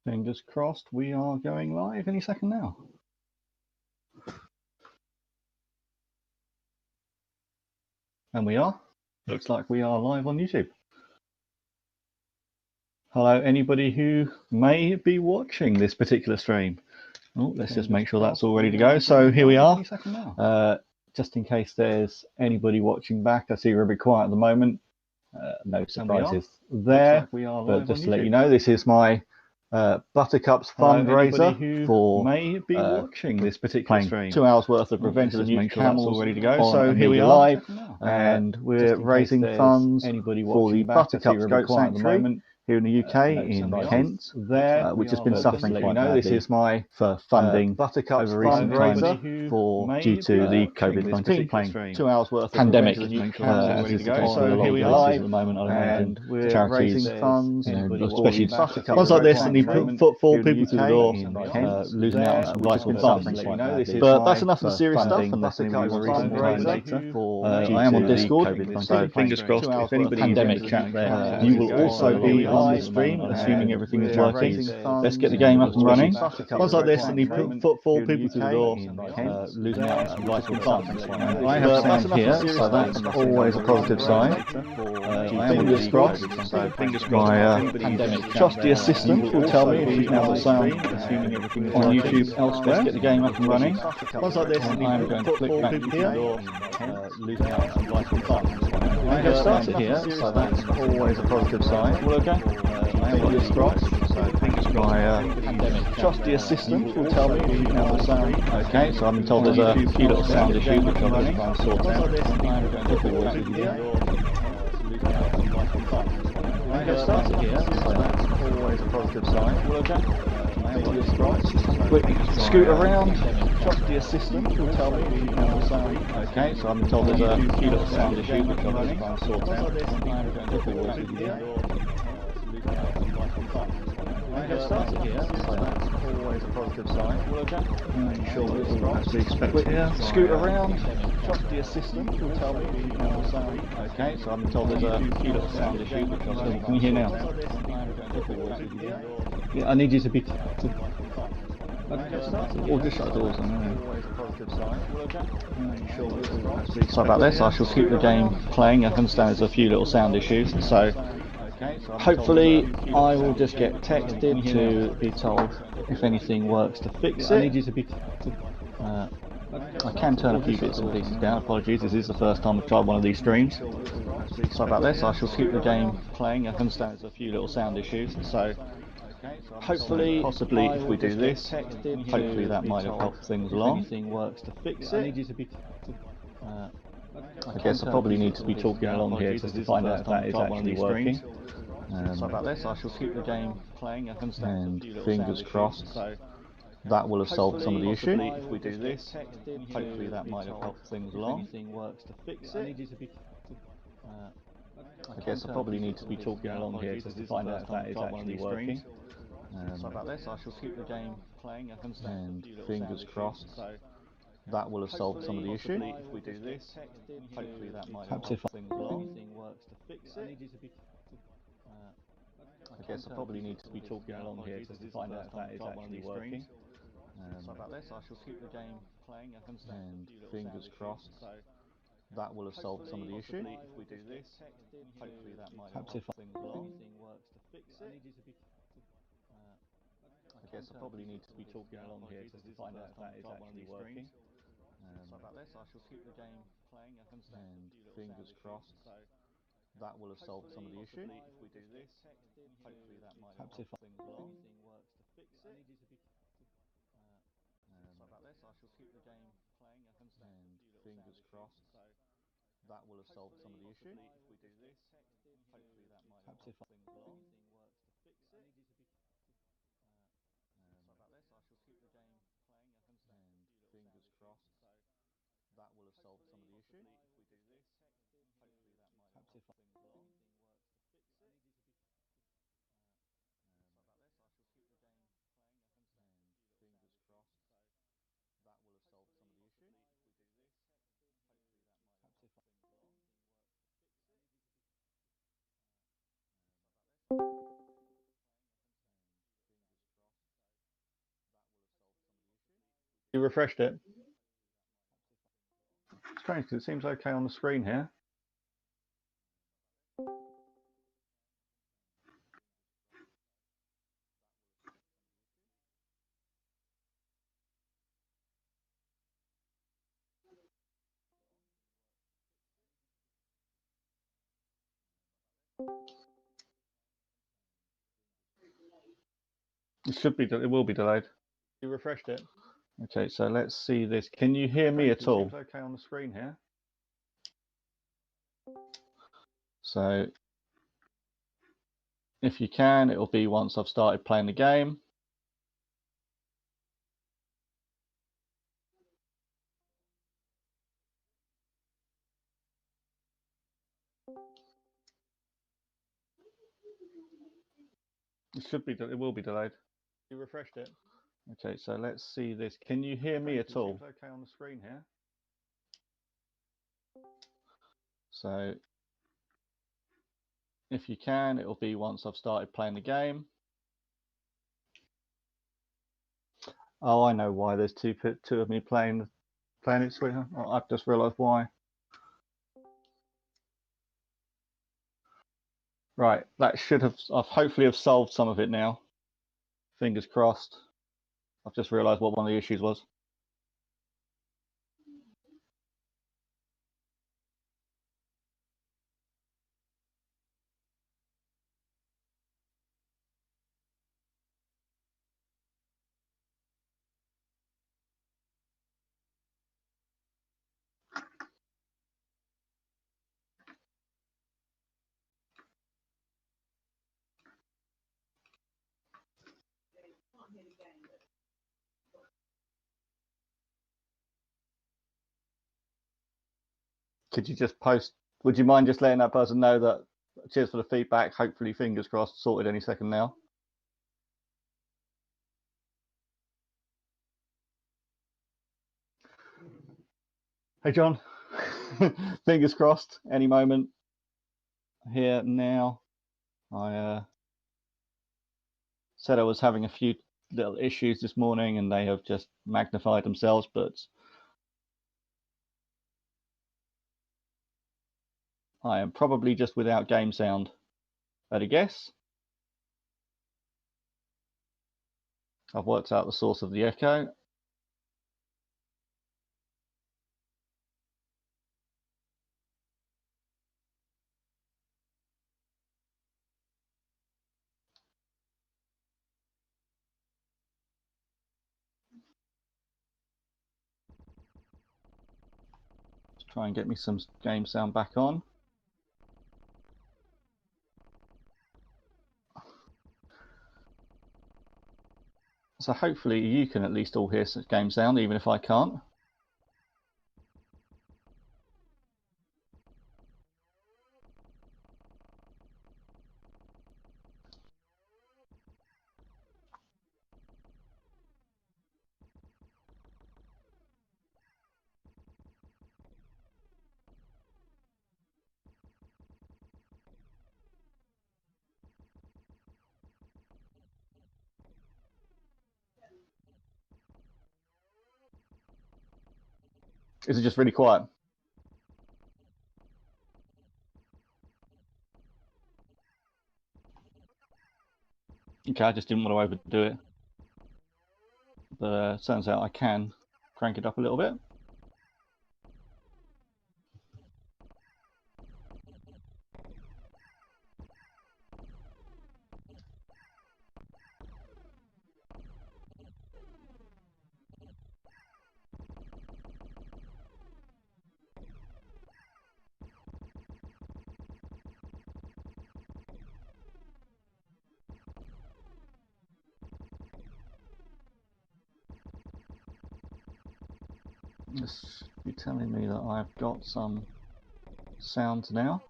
Fingers crossed we are going live any second now. And we are. Looks like we are live on YouTube. Hello, anybody who may be watching this particular stream. Oh, let's just make sure that's all ready to go. So here we are. Just in case there's anybody watching back, I see we're a bit quiet at the moment. No surprises there. But just to let you know, this is my Buttercups fundraiser for may be watching this particular stream. 2 hours worth of Revenge of the Mutant Camels all ready to go. So here we are, and we're raising funds for the Buttercups Sanctuary here in the UK in Kent, which has been suffering quite badly. This is my for funding Buttercups over recent times due to the COVID-19 2 hours worth pandemic. As is the case with a lot of places at the moment, I imagine charities, funds, especially ones like this that need footfall, people to the door, losing out on some vital funds. But that's enough of the serious stuff, and that's going to be more recent times later. I am on Discord, so fingers crossed. If anybody pandemic chat there, you will also be on the stream, assuming everything is working. Let's get the game up and running. Ones like this that need footfall, people to the door, losing out on some vital funds. I have sound here, so that's always a positive sign. Fingers crossed. My trusty assistant will tell me if she's now got sound on YouTube elsewhere. Let's get the game up and running. Ones like this that need I'm going to click back here, losing out on some vital funds. I have started here, so that's always a positive sign. All okay? Fingers crossed. My trusty assistant will tell me if you now got sound. Okay, so I've been told there's a few little sound issues which I'm going to try and sort out. I have started here, so that's always a positive sign. All okay? Fingers crossed. Quick scoot around. Trusty assistant will tell me if you now got sound. Okay, so I've been told there's a few little sound issues which I'm going to try and sort out. I have started here, so that's always a positive sign. Well, okay. I'm sure we'll all actually expect here. Scoot around. Trusty assistant will tell me if you now got sound. Okay, so I've been told there's a few little sound issues which I'm going to. Can you hear now? Yeah, I need you to be. Or just shut the doors. Sorry about this. I shall keep the game playing. I understand there's a few little sound issues, so hopefully I will just get texted to be told if anything works to fix it. I need you to be. I can turn a few bits and pieces down. Apologies. This is the first time I've tried one of these streams. Sorry about this. I shall keep the game playing. I understand there's a few little sound issues, so. Hopefully, possibly, if we do this, hopefully that might have helped things along. Anything works to fix it. I need you to be. I guess I probably need to be talking along here just to find out if that is actually working. Sorry about this. I shall keep the game playing. And fingers crossed, that will have solved some of the issue. If we do this, hopefully that might have helped things along. Anything works to fix it. I need you to be. I guess I probably need to be talking along here just to find out if that is actually working. Sorry about this. I shall keep the game playing. And fingers crossed, that will have solved some of the issue. If we do this, hopefully that might have helped things along. Anything works to fix it. I need you to be. I guess I probably need to be talking along here just to find out if that is actually working. Sorry about this. I shall keep the game playing. And fingers crossed, that will have solved some of the issue. If we do this, hopefully that might have helped things along. Anything works to fix it. I need you to be. I guess I probably need to be talking along here just to find out if that is actually working. Sorry about this. I shall keep the game playing. And fingers crossed, that will have solved some of the issue. If we do this, hopefully that might have helped things along. Anything works to fix it. I need you to be. Sorry about this. I shall keep the game playing. And fingers crossed, that will have solved some of the issue. If we do this, hopefully that might have helped things along. Anything works to fix it. I need you to be. Sorry about this. I shall keep the game playing. And fingers crossed, that will have solved some of the issue. If we do this, hopefully that might have helped things along. Anything works to fix it. I need you to be. Sorry about this. I shall keep the game playing. And fingers crossed, that will have solved some of the issue. If we do this, hopefully that might have helped things along. Anything works to fix it. I need you to be. Sorry about this. You refreshed it. Strange, because it seems okay on the screen here. It should be. It will be delayed. You refreshed it. Okay, so let's see this. Can you hear me at all? It seems okay on the screen here. So if you can, it'll be once I've started playing the game. It should be. It will be delayed. You refreshed it. Okay, so let's see this. Can you hear me at all? It seems okay on the screen here. So if you can, it'll be once I've started playing the game. Oh, I know why there's two of me playing it, sweetheart. I've just realised why. Right, that should have. I've hopefully have solved some of it now. Fingers crossed. I've just realised what one of the issues was. Could you just post? Would you mind just letting that person know that? Cheers for the feedback. Hopefully, fingers crossed, sorted any second now. Hey, John. Fingers crossed. Any moment. Here now. I said I was having a few little issues this morning, and they have just magnified themselves. But I am probably just without game sound. At a guess. I've worked out the source of the echo. Let's try and get me some game sound back on. So hopefully you can at least all hear some game sound, even if I can't. Is it just really quiet? Okay, I just didn't want to overdo it. But turns out I can crank it up a little bit. This should be telling me that I've got some sound now.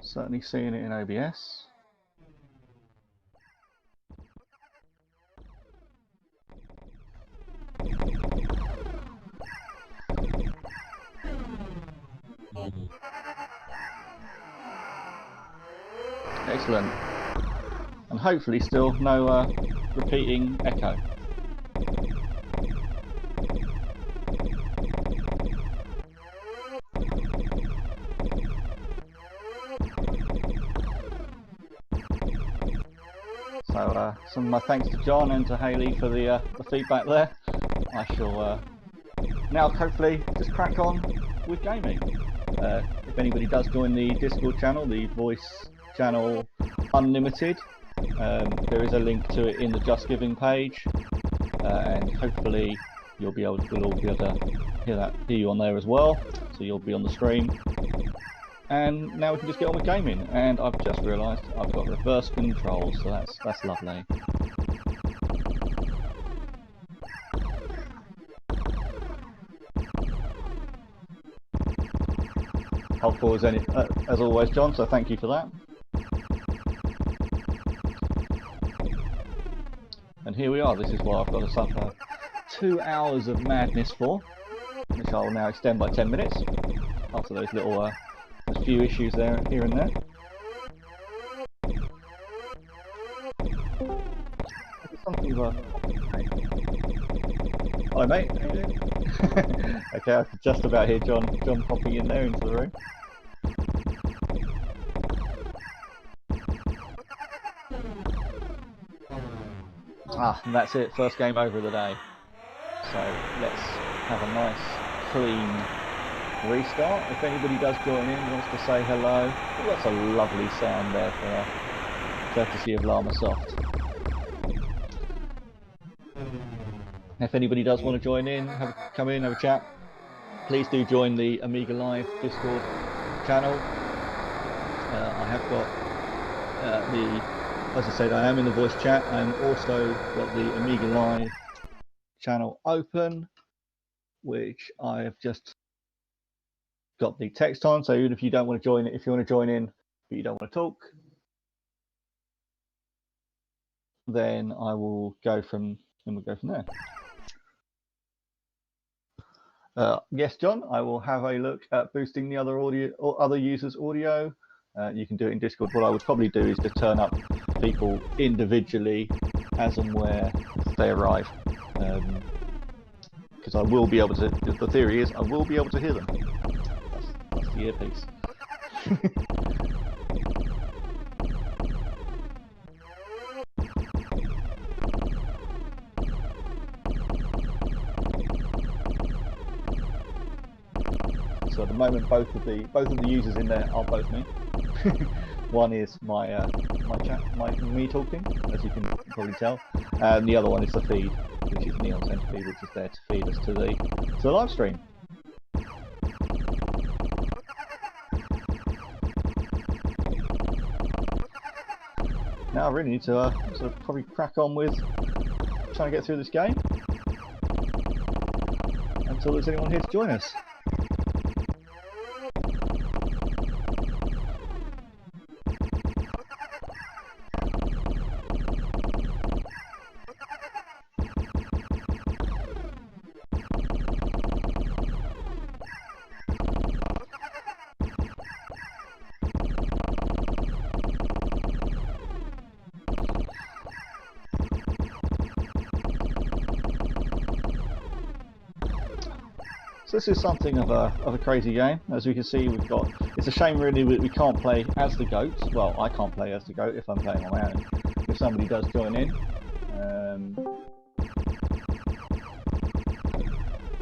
Certainly seeing it in OBS. Excellent. And hopefully still no repeating echo. So some of my thanks to John and to Hayley for the feedback there. I shall now hopefully just crack on with gaming. If anybody does join the Discord channel, the voice channel Unlimited, there is a link to it in the Just Giving page, and hopefully we'll all be able to hear you on there as well. So you'll be on the stream. And now we can just get on with gaming. And I've just realised I've got reverse controls, so that's lovely. Helpful as always, John. So thank you for that. And here we are. This is what I've got to suffer 2 hours of madness for, which I will now extend by 10 minutes after those little there's a few issues there, here and there. Something of Hi mate, how you doing? Okay, I could just about hear John popping in there into the room. And that's it, first game over of the day. So let's have a nice, clean restart. If anybody does join in, wants to say hello. Oh, that's a lovely sound there for courtesy of Llama Soft. If anybody does want to join in, come in, have a chat, please do join the AmigaLive Discord channel. I have got as I said, I am in the voice chat. I'm also got the AmigaLive channel open, which I have just got the text on. So even if you don't want to join it, if you want to join in but you don't want to talk, then we'll go from there. Yes, John, I will have a look at boosting the other audio or other users' audio. You can do it in Discord. What I would probably do is to turn up people individually as and where they arrive, because I will be able to. The theory is I will be able to hear them. That's the earpiece. So at the moment, both of the users in there are both me. One is my me talking, as you can probably tell, and the other one is the feed, which is Neon Centipede, which is there to feed us to the live stream. Now I really need to sort of probably crack on with trying to get through this game until there's anyone here to join us. So this is something of a crazy game. As we can see, it's a shame really that we can't play as the goat. Well, I can't play as the goat if I'm playing on my own. If somebody does join in.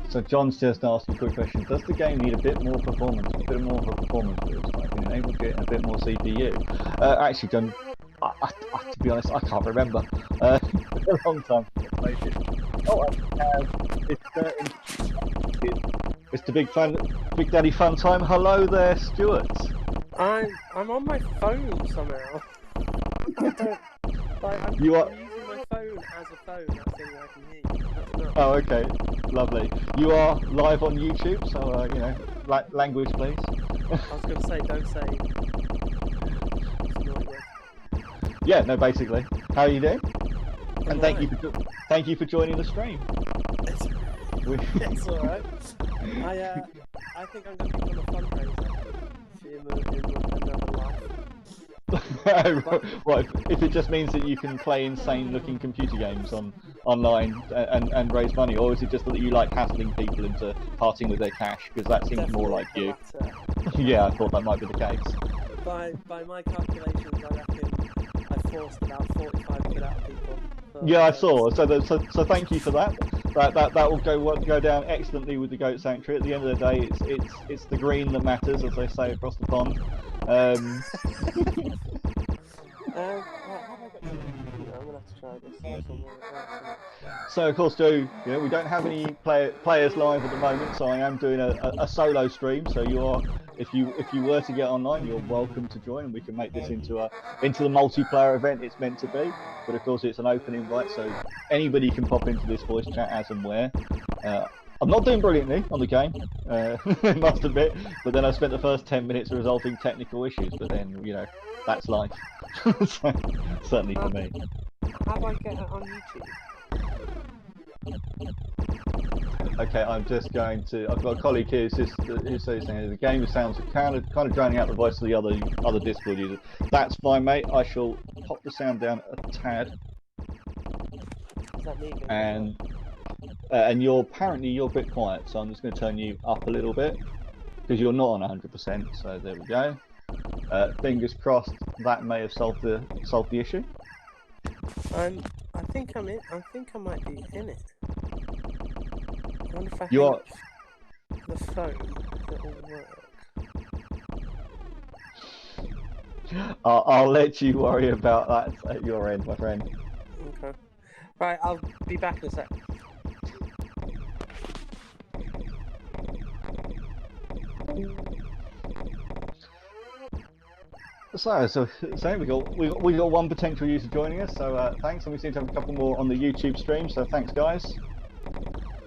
So John's just asked a quick question. Does the game need a bit more performance? A bit more of a performance boost? I can enable getting a bit more CPU. Actually, John, to be honest, I can't remember. It's a long time. Oh, it's the Big Daddy Fun Time. Hello there, Stuart. I'm on my phone somehow. I'm using my phone as a phone. That's the only way I can hear you. Oh, okay, lovely. You are live on YouTube, so you know, language, please. I was going to say, don't say. Yeah, no, basically. How are you doing? And thank you for joining the stream. It's all right. I think I'm going to become a fundraiser in another life. Well, if it just means that you can play insane-looking computer games online and raise money, or is it just that you like hassling people into parting with their cash? Because that seems Definitely more like the you. latter. Yeah, I thought that might be the case. By my calculations, I reckon I forced about 45 quid out of people. Yeah, I saw. So thank you for that. That will go down excellently with the Goat Sanctuary. At the end of the day, it's the green that matters, as they say across the pond. Right, how do I get to the computer? I'm gonna have to try this somewhere. So of course, Joe, we don't have any players live at the moment, so I am doing a solo stream. So you are, if you were to get online, you're welcome to join, and we can make this into the multiplayer event it's meant to be. But of course, it's an open invite, so anybody can pop into this voice chat as and where. I'm not doing brilliantly on the game, I must admit. But then I spent the first 10 minutes resolving technical issues. But then, that's life. So, certainly for me. How do I get it on YouTube? Okay, I'm just going to. I've got a colleague here who's saying the game sounds kind of drowning out the voice of the other Discord users. That's fine, mate. I shall pop the sound down a tad. Is that me? And you're a bit quiet, so I'm just going to turn you up a little bit because you're not on 100%. So there we go. Fingers crossed that may have solved the issue. I think I'm in. I think I might be in it. I wonder if I You hang are. up the phone, it'll work. I'll let you worry about that at your end, my friend. Okay. Right, I'll be back in a sec. So we got one potential user joining us. So thanks, and we seem to have a couple more on the YouTube stream. So thanks, guys.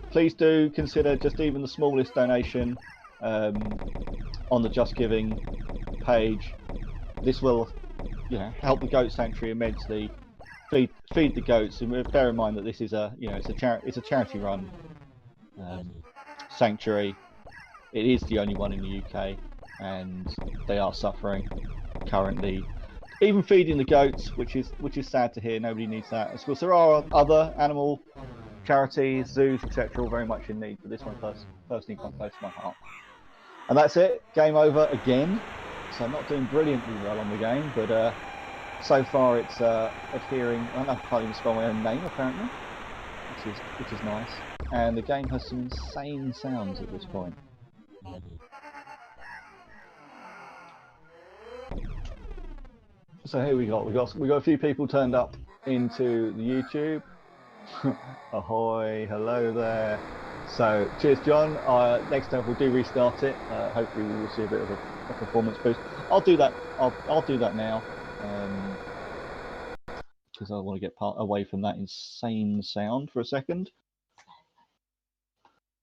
Please do consider just even the smallest donation on the Just Giving page. This will, help the Goat Sanctuary immensely. Feed the goats, and bear in mind that this is it's a charity run sanctuary. It is the only one in the UK, and they are suffering currently. Even feeding the goats, which is sad to hear. Nobody needs that. Of course, there are other animal charities, zoos, etc., all very much in need, but this one personally quite close to my heart. And that's it. Game over again. So I'm not doing brilliantly well on the game, but so far it's adhering. I can't even spell my own name apparently, which is nice. And the game has some insane sounds at this point. So here we got a few people turned up into the YouTube. Ahoy, hello there. So cheers, John. Next time we'll do restart it. Hopefully we will see a bit of a performance boost. I'll do that. I'll do that now because I want to get away from that insane sound for a second.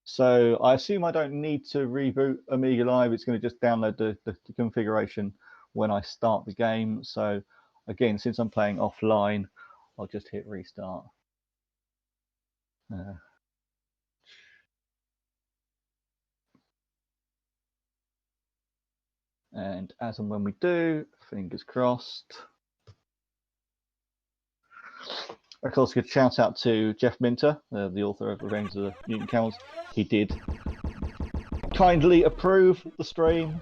So I assume I don't need to reboot AmigaLive. It's going to just download the configuration when I start the game. So again, since I'm playing offline, I'll just hit restart. And as and when we do, fingers crossed. Of course, a good shout out to Jeff Minter, the author of Revenge of the Mutant Camels. He did kindly approve the stream,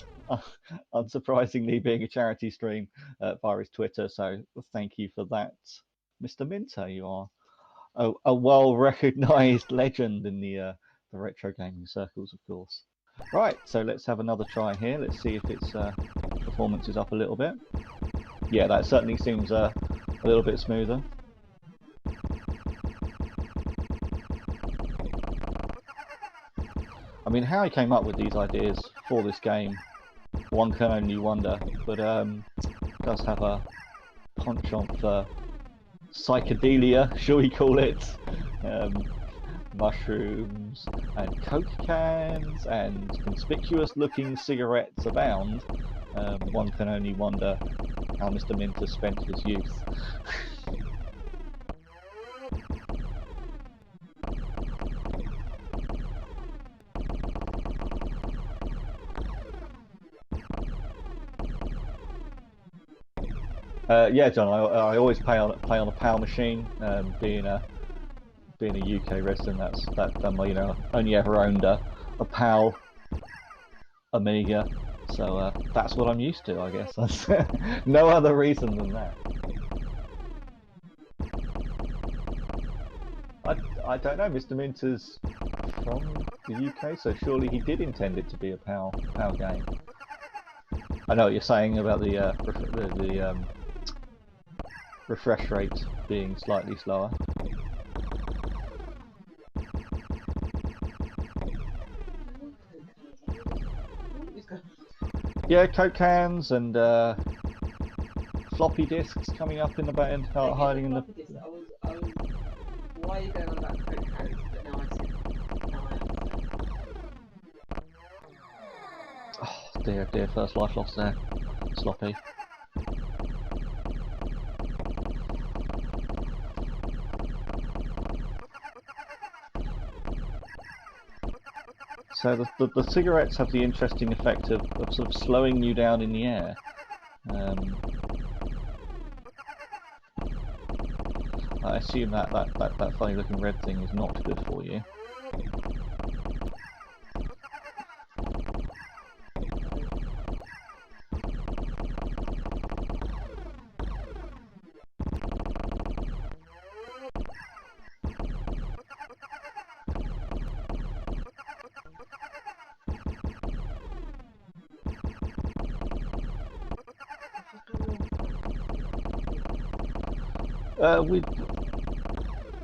unsurprisingly being a charity stream via his Twitter. So thank you for that, Mr. Minter. You are a well-recognised legend in the retro gaming circles, of course. Right, so let's have another try here. Let's see if its performance is up a little bit. Yeah, that certainly seems a little bit smoother. I mean, how he came up with these ideas for this game, one can only wonder, but does have a penchant for psychedelia, shall we call it? Mushrooms and Coke cans and conspicuous-looking cigarettes abound. One can only wonder how Mr. Minter spent his youth. Yeah, John. I always play on a PAL machine. Being a UK resident, that's only ever owned a PAL Amiga, so that's what I'm used to, I guess. That's no other reason than that. I don't know. Mr. Minter's from the UK, so surely he did intend it to be a PAL game. I know what you're saying about the refresh rate being slightly slower. Yeah, Coke cans and floppy disks coming up in the band, hiding in the. Why are you going on about Coke cans? But now I see. Oh dear, first life lost there, sloppy. So the cigarettes have the interesting effect of sort of slowing you down in the air. I assume that funny looking red thing is not good for you.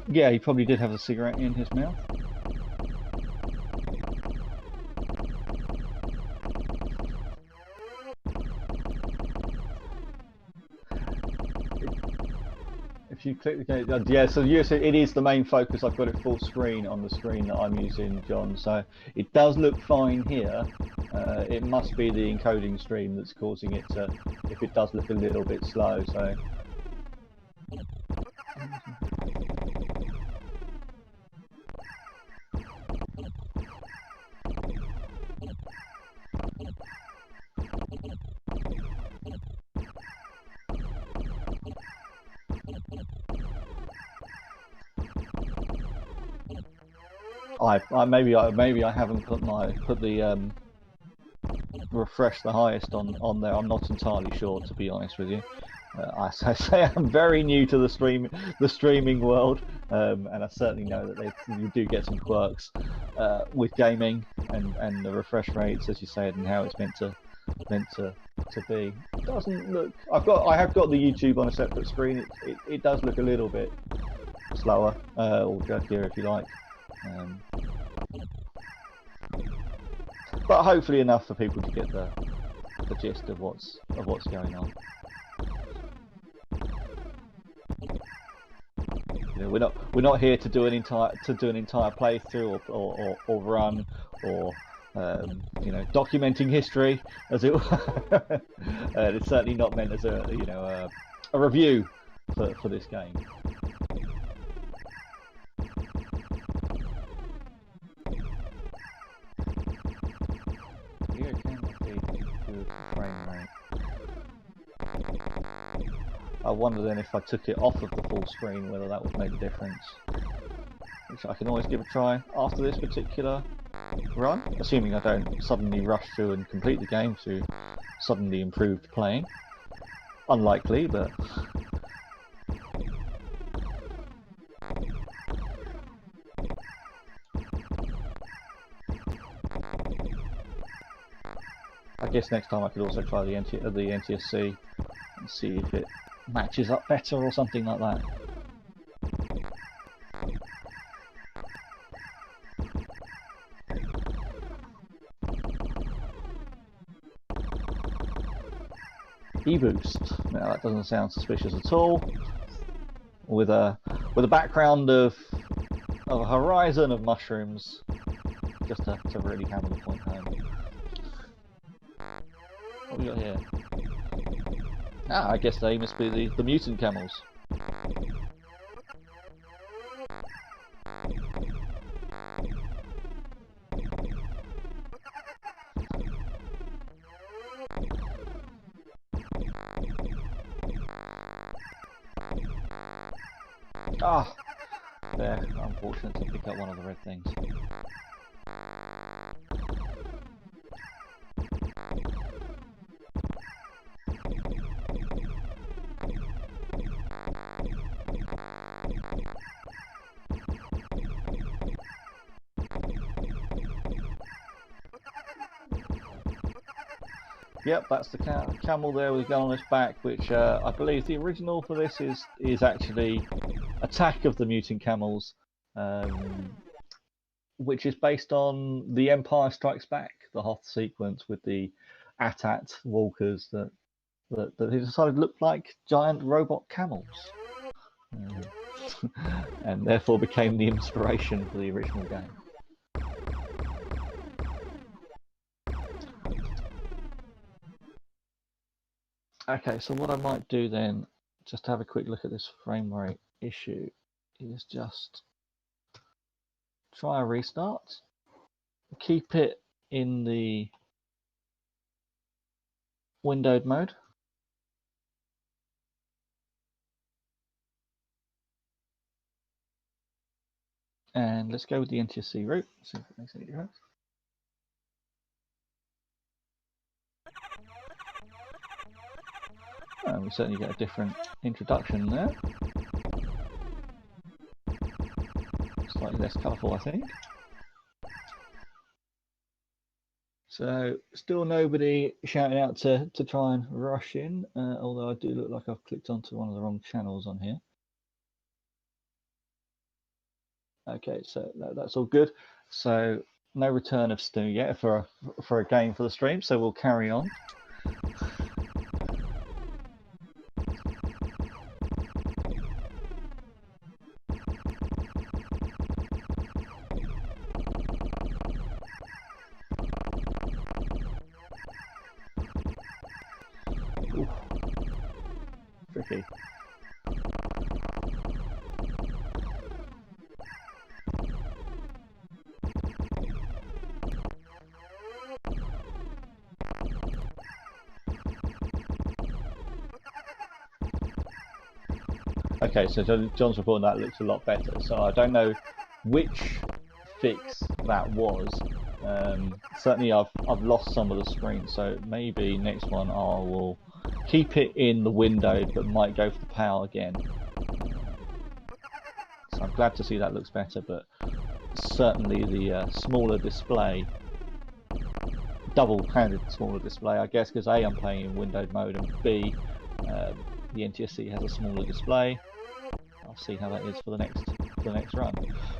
Yeah, he probably did have a cigarette in his mouth. If you click the yeah, so it is the main focus. I've got it full screen on the screen that I'm using, John. So it does look fine here. It must be the encoding stream that's causing it to, if it does look a little bit slow. So. Maybe I haven't put the refresh the highest on there. I'm not entirely sure, to be honest with you. As I say, I'm very new to the streaming world, and I certainly know that you do get some quirks with gaming and the refresh rates, as you said, and how it's meant to be. It doesn't look. I have got the YouTube on a separate screen. It does look a little bit slower or jerkier, if you like. But hopefully enough for people to get the gist of what's going on. You know, we're not here to do an entire playthrough or run or you know, documenting history, as it were. It's certainly not meant as a review for this game. I wonder then if I took it off of the full screen whether that would make a difference, which I can always give a try after this particular run, assuming I don't suddenly rush through and complete the game through suddenly improved playing. Unlikely, but I guess next time I could also try the NTSC and see if it matches up better or something like that. E-boost. Now that doesn't sound suspicious at all. With a background of a horizon of mushrooms, just to really hammer the point home. What we got here? Ah, I guess they must be the Mutant Camels. Ah, there. Unfortunate to pick up one of the red things. Yep, that's the camel there with a gun on its back, which I believe the original for this is actually Attack of the Mutant Camels, which is based on The Empire Strikes Back, the Hoth sequence with the AT-AT walkers that they decided looked like giant robot camels, and therefore became the inspiration for the original game. Okay, so what I might do then, just to have a quick look at this frame rate issue, is just try a restart, keep it in the windowed mode, and let's go with the NTSC route, see if it makes any difference. And we certainly get a different introduction there. Slightly less colourful, I think. So, still nobody shouting out to try and rush in, although I do look like I've clicked onto one of the wrong channels on here. Okay, so that's all good. So, no return of Stu yet for a game for the stream, so we'll carry on. Ooh. Tricky. Okay, so John's reporting that looks a lot better. So I don't know which fix that was. Certainly I've lost some of the screen, so maybe next one I will keep it in the window, but might go for the PAL again. So I'm glad to see that looks better, but certainly the smaller display, double-handed smaller display, I guess, because A, I'm playing in windowed mode, and B, the NTSC has a smaller display. I'll see how that is for the next run.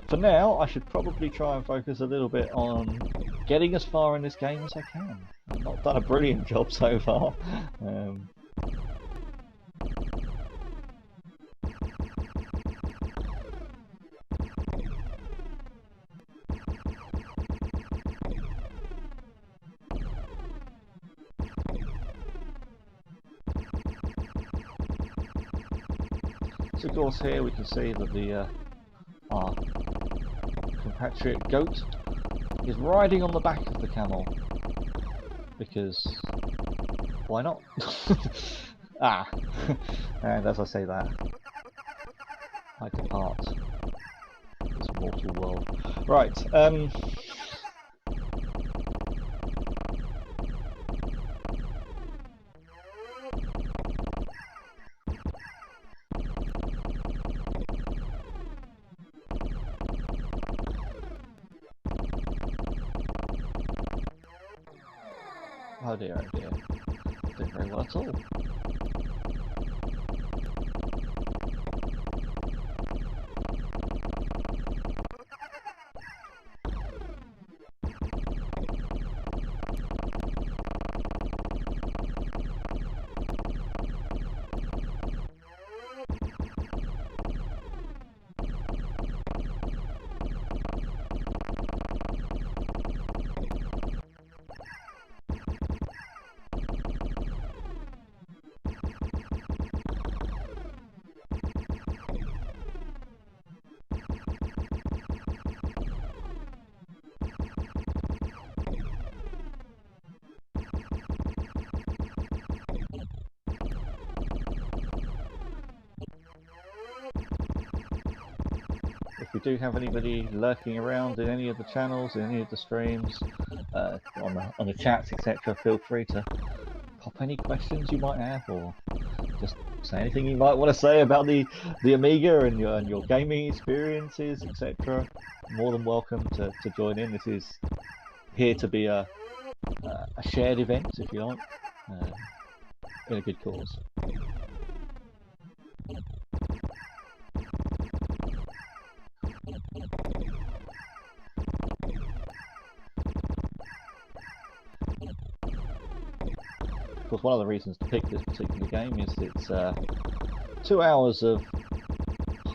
For now, I should probably try and focus a little bit on getting as far in this game as I can. I've not done a brilliant job so far. So of course here we can see that our compatriot goat is riding on the back of the camel, because why not? And as I say that, I depart this mortal world. Right, oh dear, oh dear. Not doing very well at all. we do have anybody lurking around in any of the channels, in any of the streams, on the chats, etc., feel free to pop any questions you might have, or just say anything you might want to say about the Amiga and your gaming experiences, etc. More than welcome to join in. This is here to be a shared event, if you like, in a good cause. Of course, one of the reasons to pick this particular game is it's 2 hours of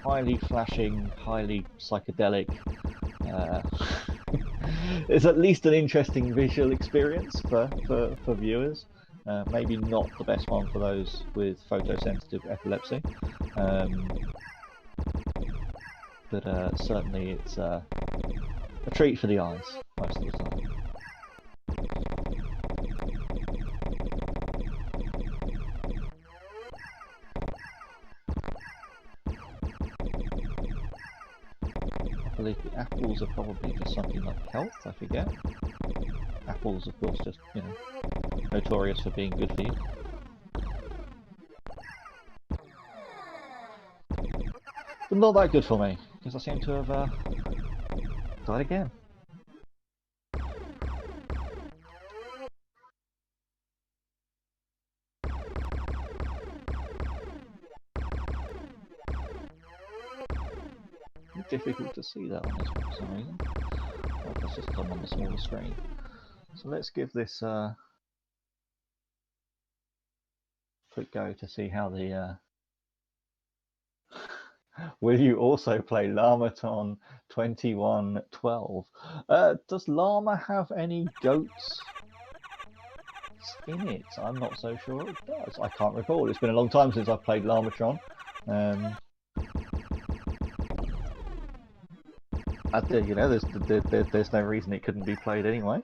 highly flashing, highly psychedelic. It's at least an interesting visual experience for viewers. Maybe not the best one for those with photosensitive epilepsy, but certainly it's a treat for the eyes most of the time. I believe the apples are probably just something like health, I forget. Apples, of course, just, you know, notorious for being good for you. But not that good for me, because I seem to have died again. Difficult to see that on this one for some reason. Oh, that's just come on the smaller screen. So let's give this a quick go to see how the will you also play Llamaton 2112? Does Llama have any goats in it? I'm not so sure it does. I can't recall. It's been a long time since I've played Llamatron. You know, there's no reason it couldn't be played anyway.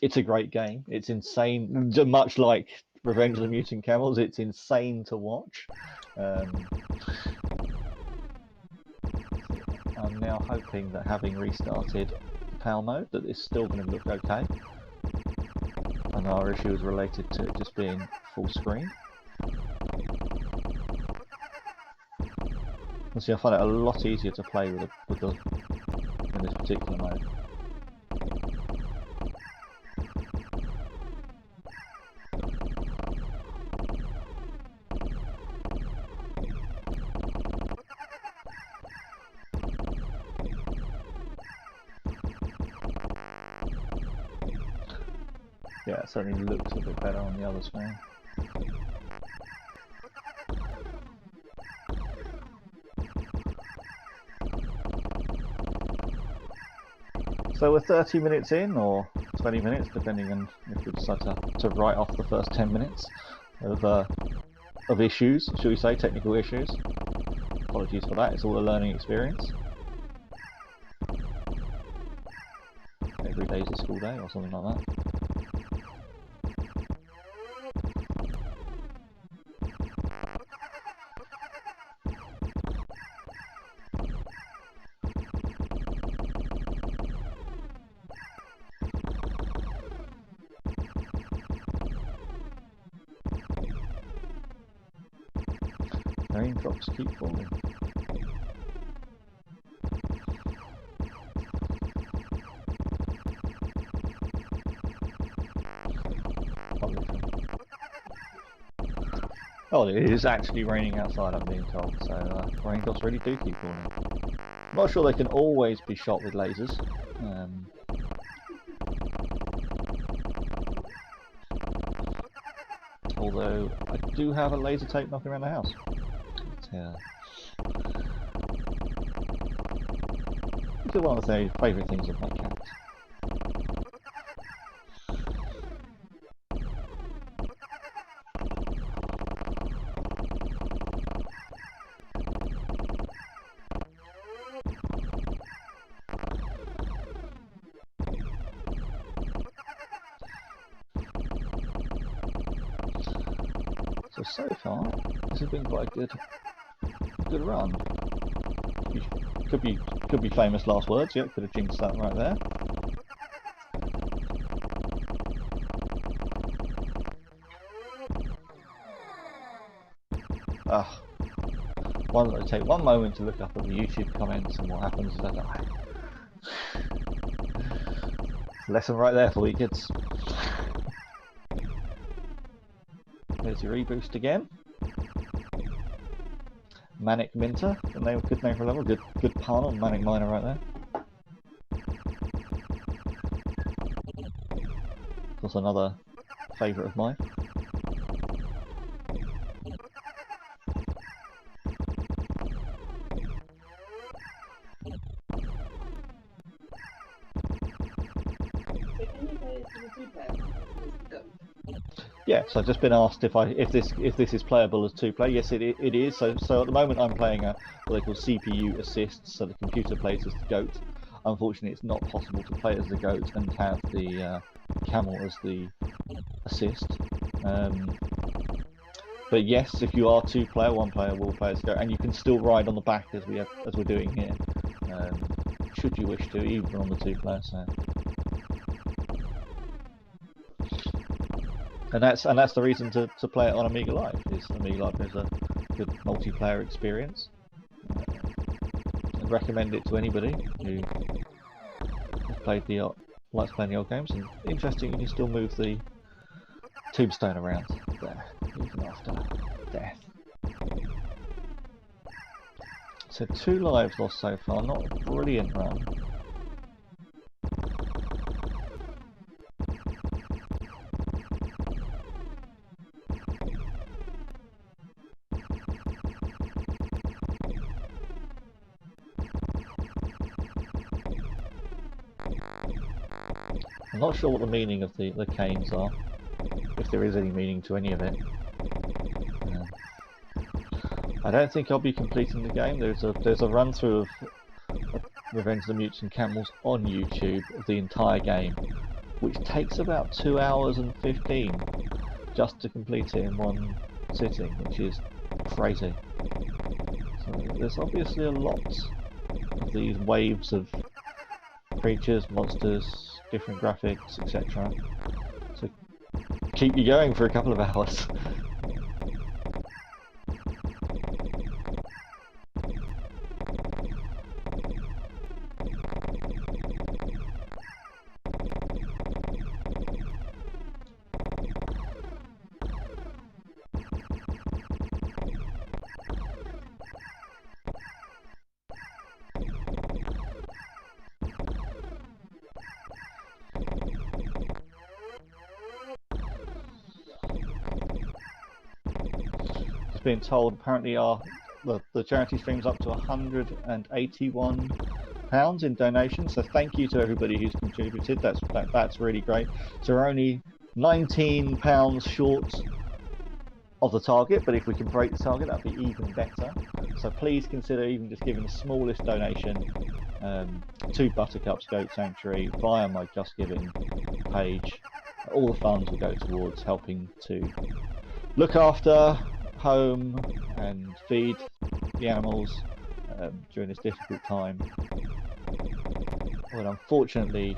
It's a great game. It's insane, much like Revenge of the Mutant Camels. It's insane to watch. I'm now hoping that having restarted the PAL mode, that it's still going to look okay. And our issue is related to it just being full screen. And see, I find it a lot easier to play in this particular mode. Yeah, it certainly looks a bit better on the other screen. So we're 30 minutes in, or 20 minutes, depending on if we decide to write off the first 10 minutes of issues, shall we say, technical issues. Apologies for that, it's all a learning experience. Every day's a school day, or something like that. Raindrops keep falling. Oh, it is actually raining outside, I'm being told, so raindrops really do keep falling. I'm not sure they can always be shot with lasers. Although I do have a laser tape knocking around the house. It's one of the favourite things of my cat. So far, this has been quite a good run. could be famous last words. Yeah, could have jinxed that right there. I take one moment to look up at the YouTube comments, and what happens is I die. Lesson right there for you kids. There's your reboost again. Manic Minter, good name for a level. Good pun on Manic Miner right there. Of course, another favourite of mine. Yeah, so I've just been asked if this is playable as 2-player. Yes, it is. So at the moment I'm playing what they call CPU assists, so the computer plays as the goat. Unfortunately, it's not possible to play as the goat and have the camel as the assist. But yes, if you are 2-player, 1-player will play as the goat, and you can still ride on the back as we're doing here, should you wish to, even on the 2-player. So. And that's the reason to play it on AmigaLive. AmigaLive is a good multiplayer experience. I'd recommend it to anybody who has likes playing the old games. And interesting, you can still move the tombstone around there, even after death. So 2 lives lost so far, not a brilliant run. I'm not sure what the meaning of the canes are, if there is any meaning to any of it. I don't think I'll be completing the game. There's a run through of Revenge of the Mutant Camels on YouTube of the entire game, which takes about 2 hours and 15 just to complete it in one sitting, which is crazy. So there's obviously a lot of these waves of creatures, monsters, different graphics, etc. to keep you going for a couple of hours. Being told apparently the charity stream's up to £181 in donations, so thank you to everybody who's contributed. That's really great. So we're only £19 short of the target, but if we can break the target, that'd be even better. So please consider even just giving the smallest donation to Buttercups Sanctuary via my Just Giving page. All the funds will go towards helping to look after, home and feed the animals during this difficult time. Well, unfortunately,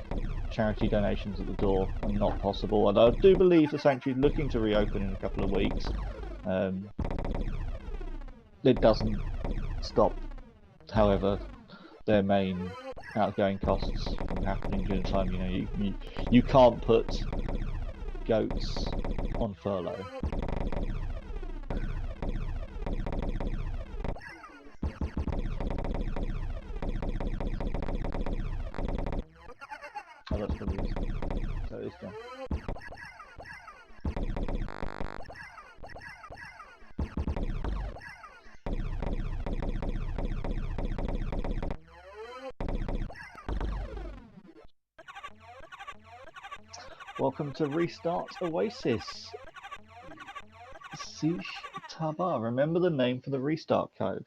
charity donations at the door are not possible, and I do believe the sanctuary is looking to reopen in a couple of weeks. It doesn't stop, however, their main outgoing costs from happening during the time. You know, you can't put goats on furlough. Oh, that's probably it. So it's done. Welcome to Restart Oasis. Sish Taba. Remember the name for the restart code.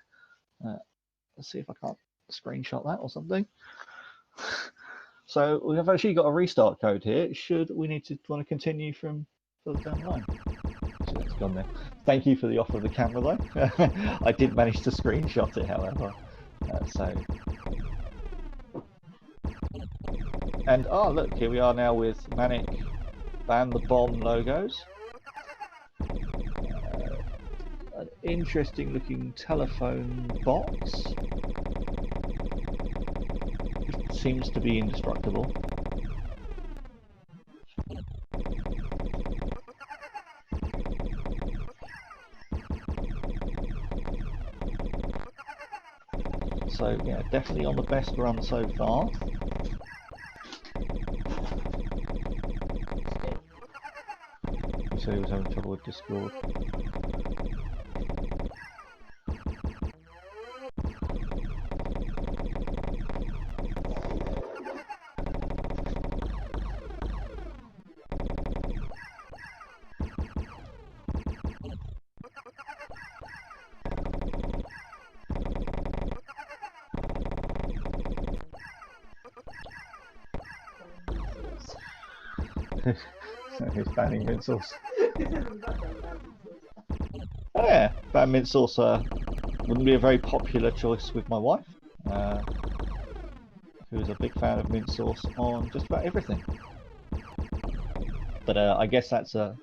Let's see if I can't screenshot that or something. So we have actually got a restart code here. Want to continue from further down the line? So it's gone there. Thank you for the offer of the camera though. I did manage to screenshot it, however. And look, here we are now with Manic and the Bomb logos. An interesting looking telephone box. It seems to be indestructible. So yeah, definitely on the best run so far. He said he was having trouble with Discord. He's banning mint sauce. Oh yeah, ban mint sauce wouldn't be a very popular choice with my wife, who's a big fan of mint sauce on just about everything. But I guess that's a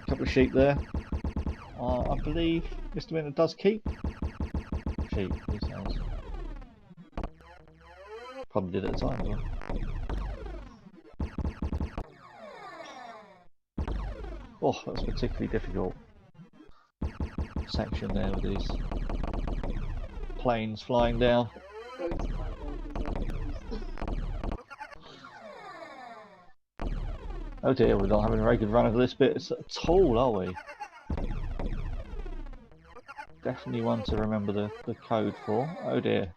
couple of sheep there. I believe Mr. Winter does keep sheep, he says. Probably did at the time as well. Oh, that's particularly difficult section there with these planes flying down. Oh dear, we're not having a very good run of this bit at all, are we? Definitely one to remember the code for. Oh dear.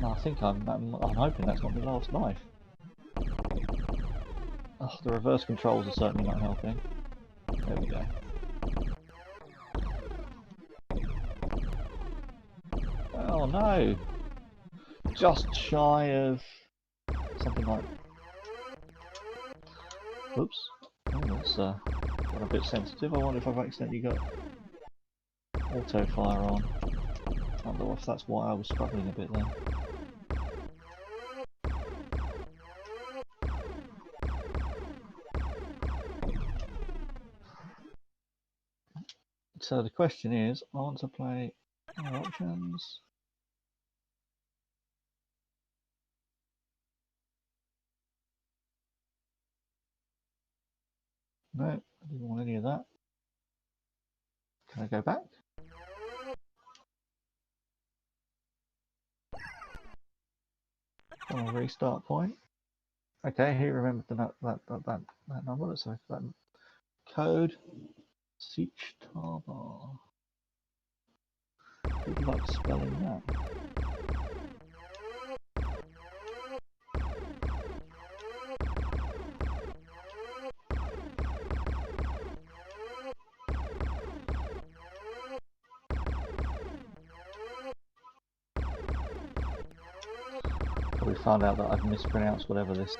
I think I'm hoping that's not my last life. Oh, the reverse controls are certainly not helping. There we go. Oh no! Just shy of something like... Oops. Oh, that's got a bit sensitive. I wonder if I've accidentally got auto fire on. I don't know if that's why I was struggling a bit then. So the question is, I want to play options. No, I didn't want any of that. Can I go back? On a restart point. Okay, he remembered that number. So that code. Sich Taba. Good luck spelling that. Probably found out that I've mispronounced whatever this.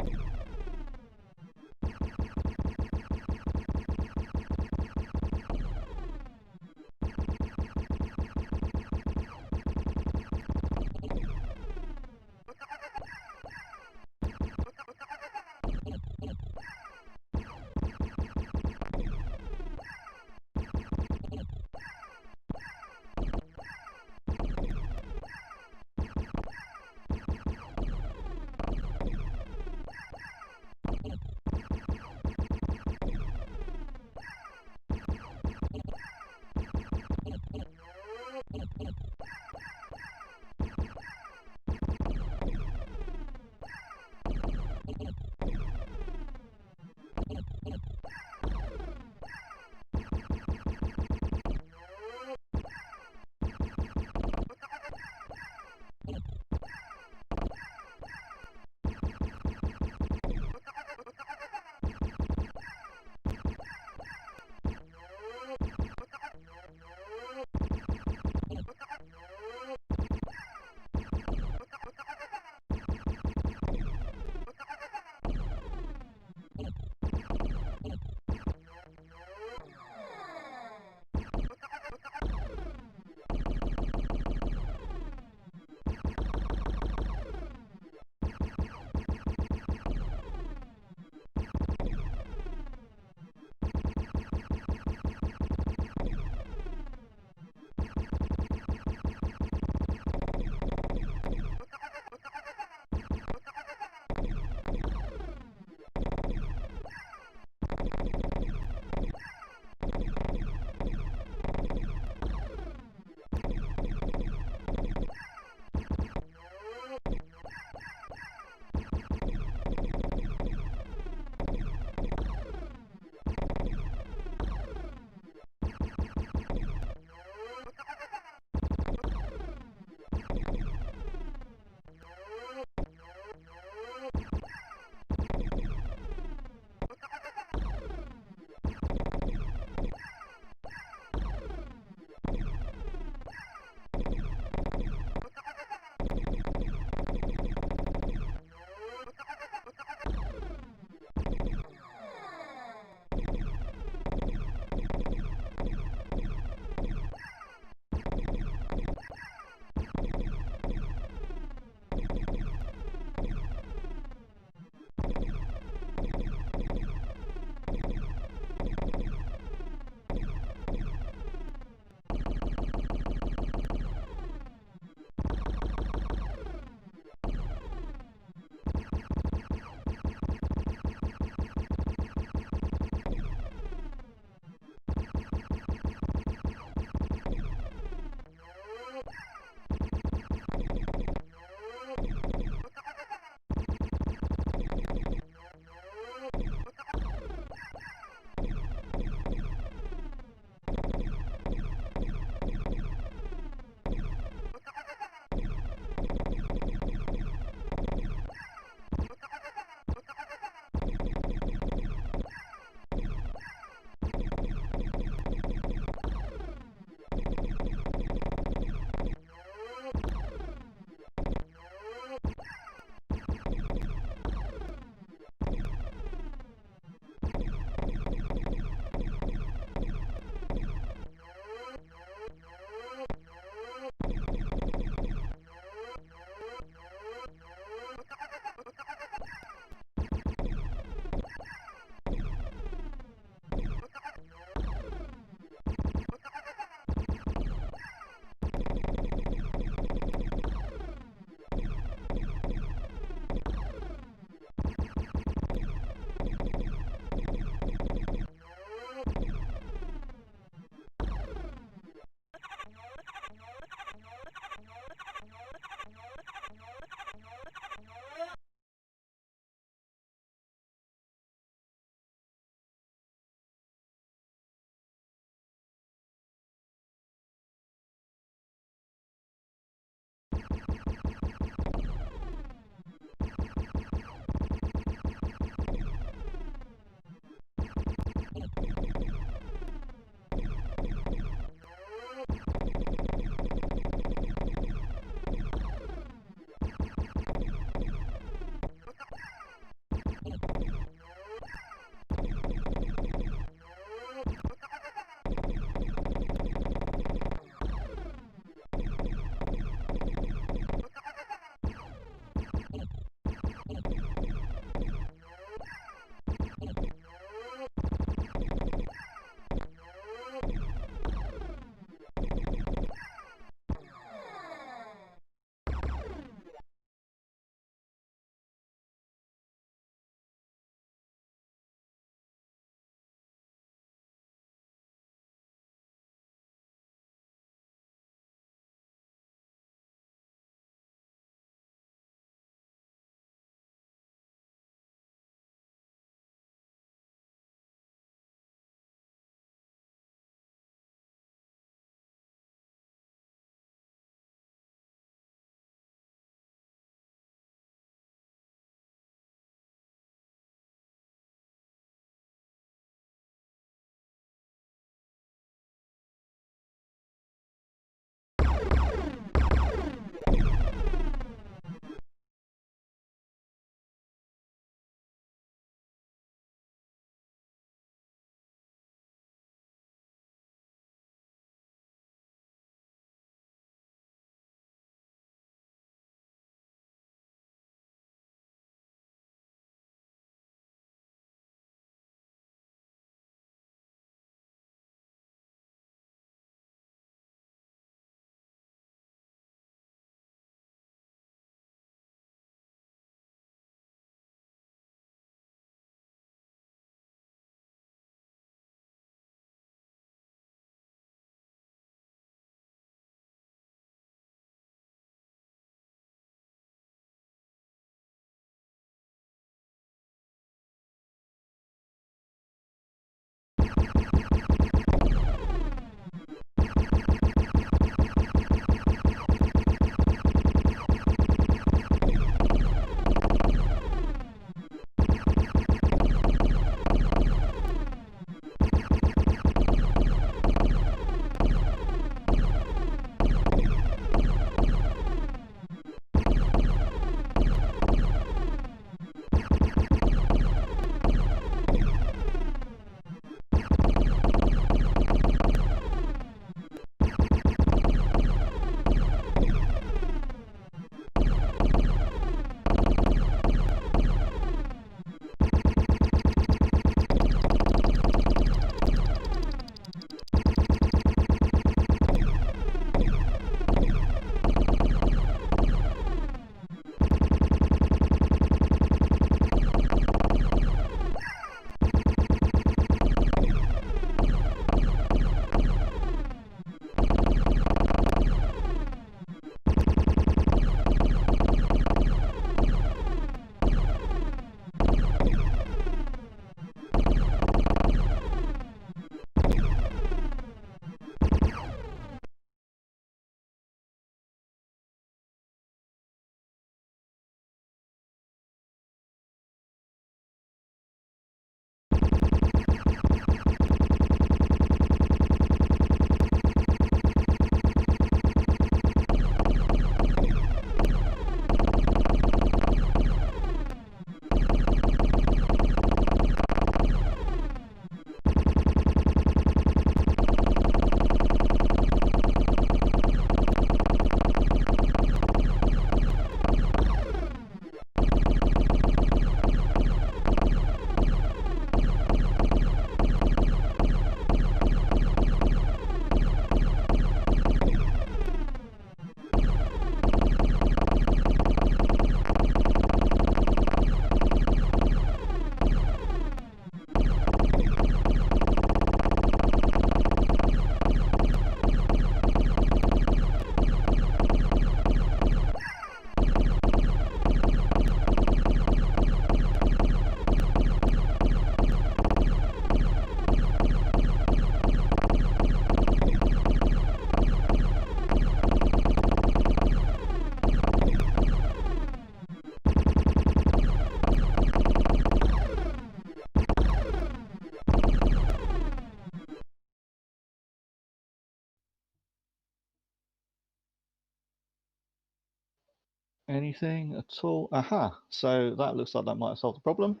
Anything at all? Aha, so that looks like that might have solved the problem.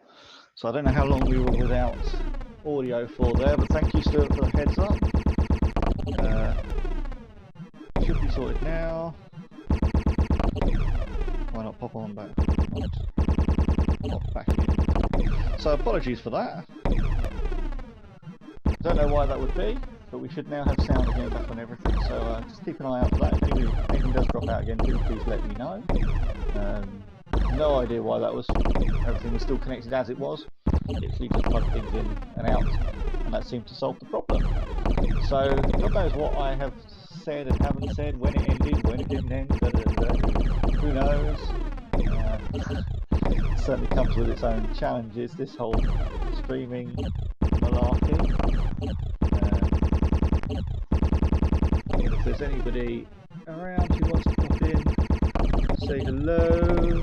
So I don't know how long we were without audio for there, but thank you, Stuart, for the heads up. Should be sorted now. Why not pop on back? Pop back in. So apologies for that. Don't know why that would be, but we should now have sound again back on everything. So just keep an eye out for that. If anything does drop out again, please let me know. No idea why that was. Everything was still connected as it was. Literally just plug things in and out, and that seemed to solve the problem. So God knows what I have said and haven't said, when it ended, when it didn't end, who knows. It certainly comes with its own challenges, this whole streaming malarkey. But if there's anybody around who wants to pop in, say hello.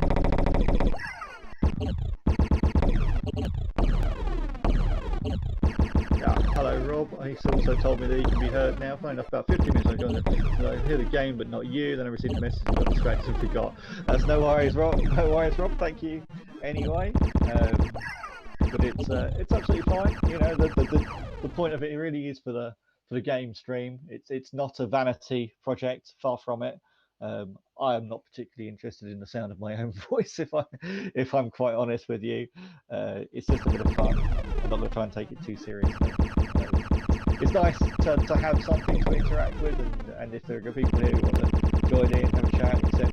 Hello Rob, he's also told me that he can be heard now. Funny enough, about 15 minutes ago, I hear the game but not you, then I received a message, got distracted and forgot. That's no worries Rob, thank you anyway. But it's absolutely fine, you know, the point of it really is for the game stream. It's not a vanity project, far from it. I am not particularly interested in the sound of my own voice, if I'm quite honest with you. It's just a bit of fun. I'm not going to try and take it too seriously. It's nice to have something to interact with, and if there are people here who want to join in, have a chat, etc.,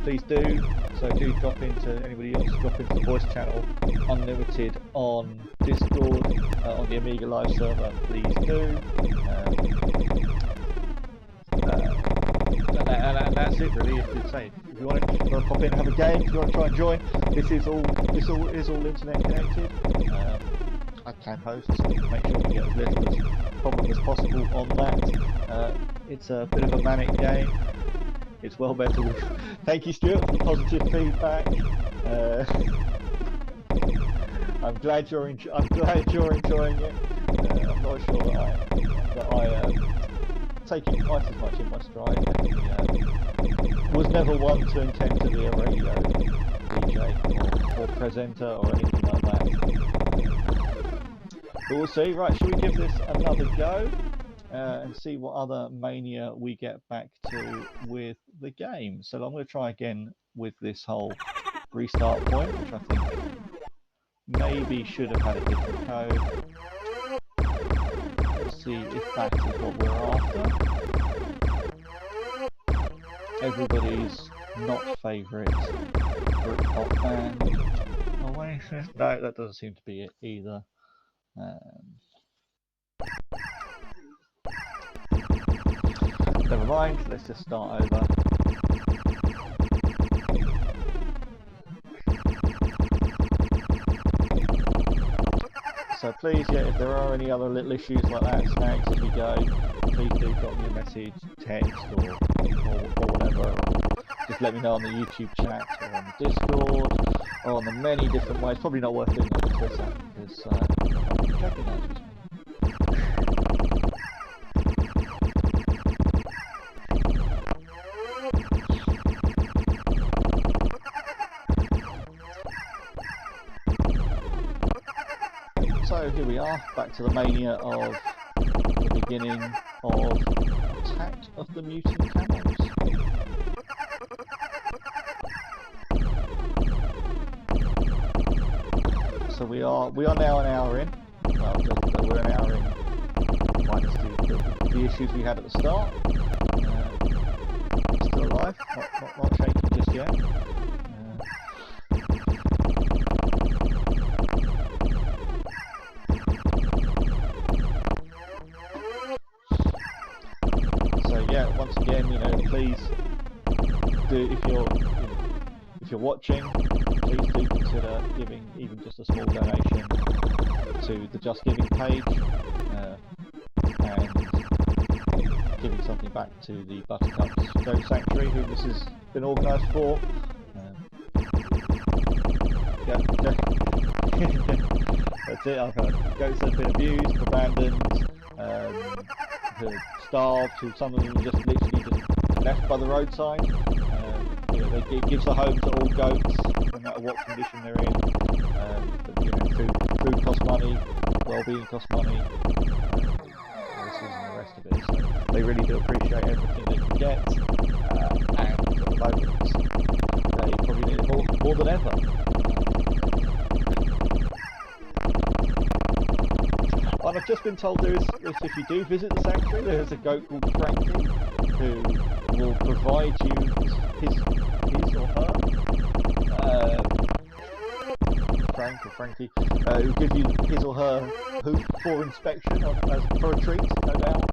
please do. So do drop into, anybody else, drop into the voice channel, Unlimited on Discord, on the AmigaLive server, please do. And that's it really. If you want to pop in and have a game, if you want to try and join, this is all internet connected. I can host, so make sure we get as little problem as possible on that. It's a bit of a manic game. It's well better with. Thank you, Stuart, for the positive feedback. I'm glad you're enjoying it. I'm not sure that I take it quite as much in my stride. Was never one to intend to be a radio DJ or presenter or anything like that. But we'll see. Right, shall we give this another go and see what other mania we get back to with the game? So I'm going to try again with this whole restart point, which I think maybe should have had a different code. Let's see if that is what we're after. Everybody's not favourite Britpop band, Oasis. No, that doesn't seem to be it either. Never mind, let's just start over. So please, yeah, if there are any other little issues like that, snags as we go, please do drop me a message, text, or whatever, or just let me know on the YouTube chat, or on the Discord, or on the many different ways. Probably not worth doing that on Twitter, because I'll be checking that as we speak. So here we are, back to the mania of the beginning of Attack of the Mutant Camels. So we are now an hour in. Well, we're an hour in, minus the issues we had at the start. Still alive, not shaking just yet. Yeah, once again, you know, please do, if you're watching, please do consider giving even just a small donation to the Just Giving page, and giving something back to the Buttercups Sanctuary, who this has been organised for. That's it. I've heard goats that have been abused, abandoned, starved, who some of them just literally just left by the roadside. You know, it gives a home to all goats, no matter what condition they're in. Food costs money, well-being costs money, and the rest of it. So they really do appreciate everything they can get, and at the moment they probably need it more than ever. And I've just been told if you do visit the sanctuary, there's a goat called Frankie who will provide you his or her Frank or Frankie who give you his or her hoof for inspection for a treat, no doubt.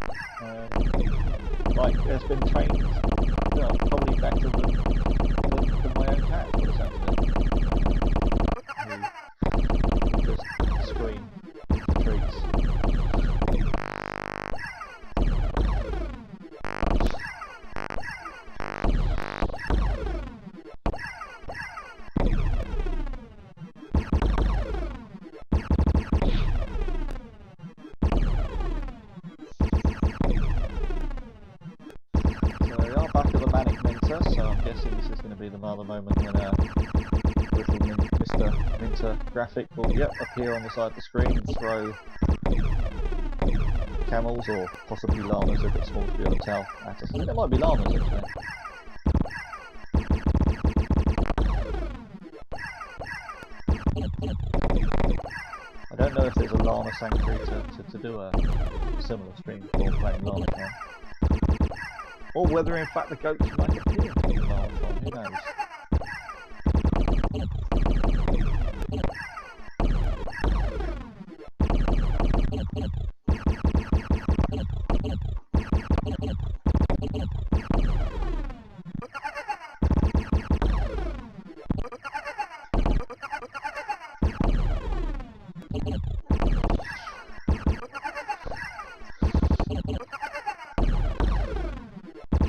Like has been trained, probably better than my own cat, for the sound of it. Who just scream for treats. This is going to be the moment when little Mr. Minter graphic will appear on the side of the screen and throw camels or possibly llamas, a bit small to be able to tell, at us. I think it might be llamas actually. I don't know if there's a llama sanctuary to do a similar stream for playing llama time. Or whether in fact the goats might appear in the Llamatron, who knows?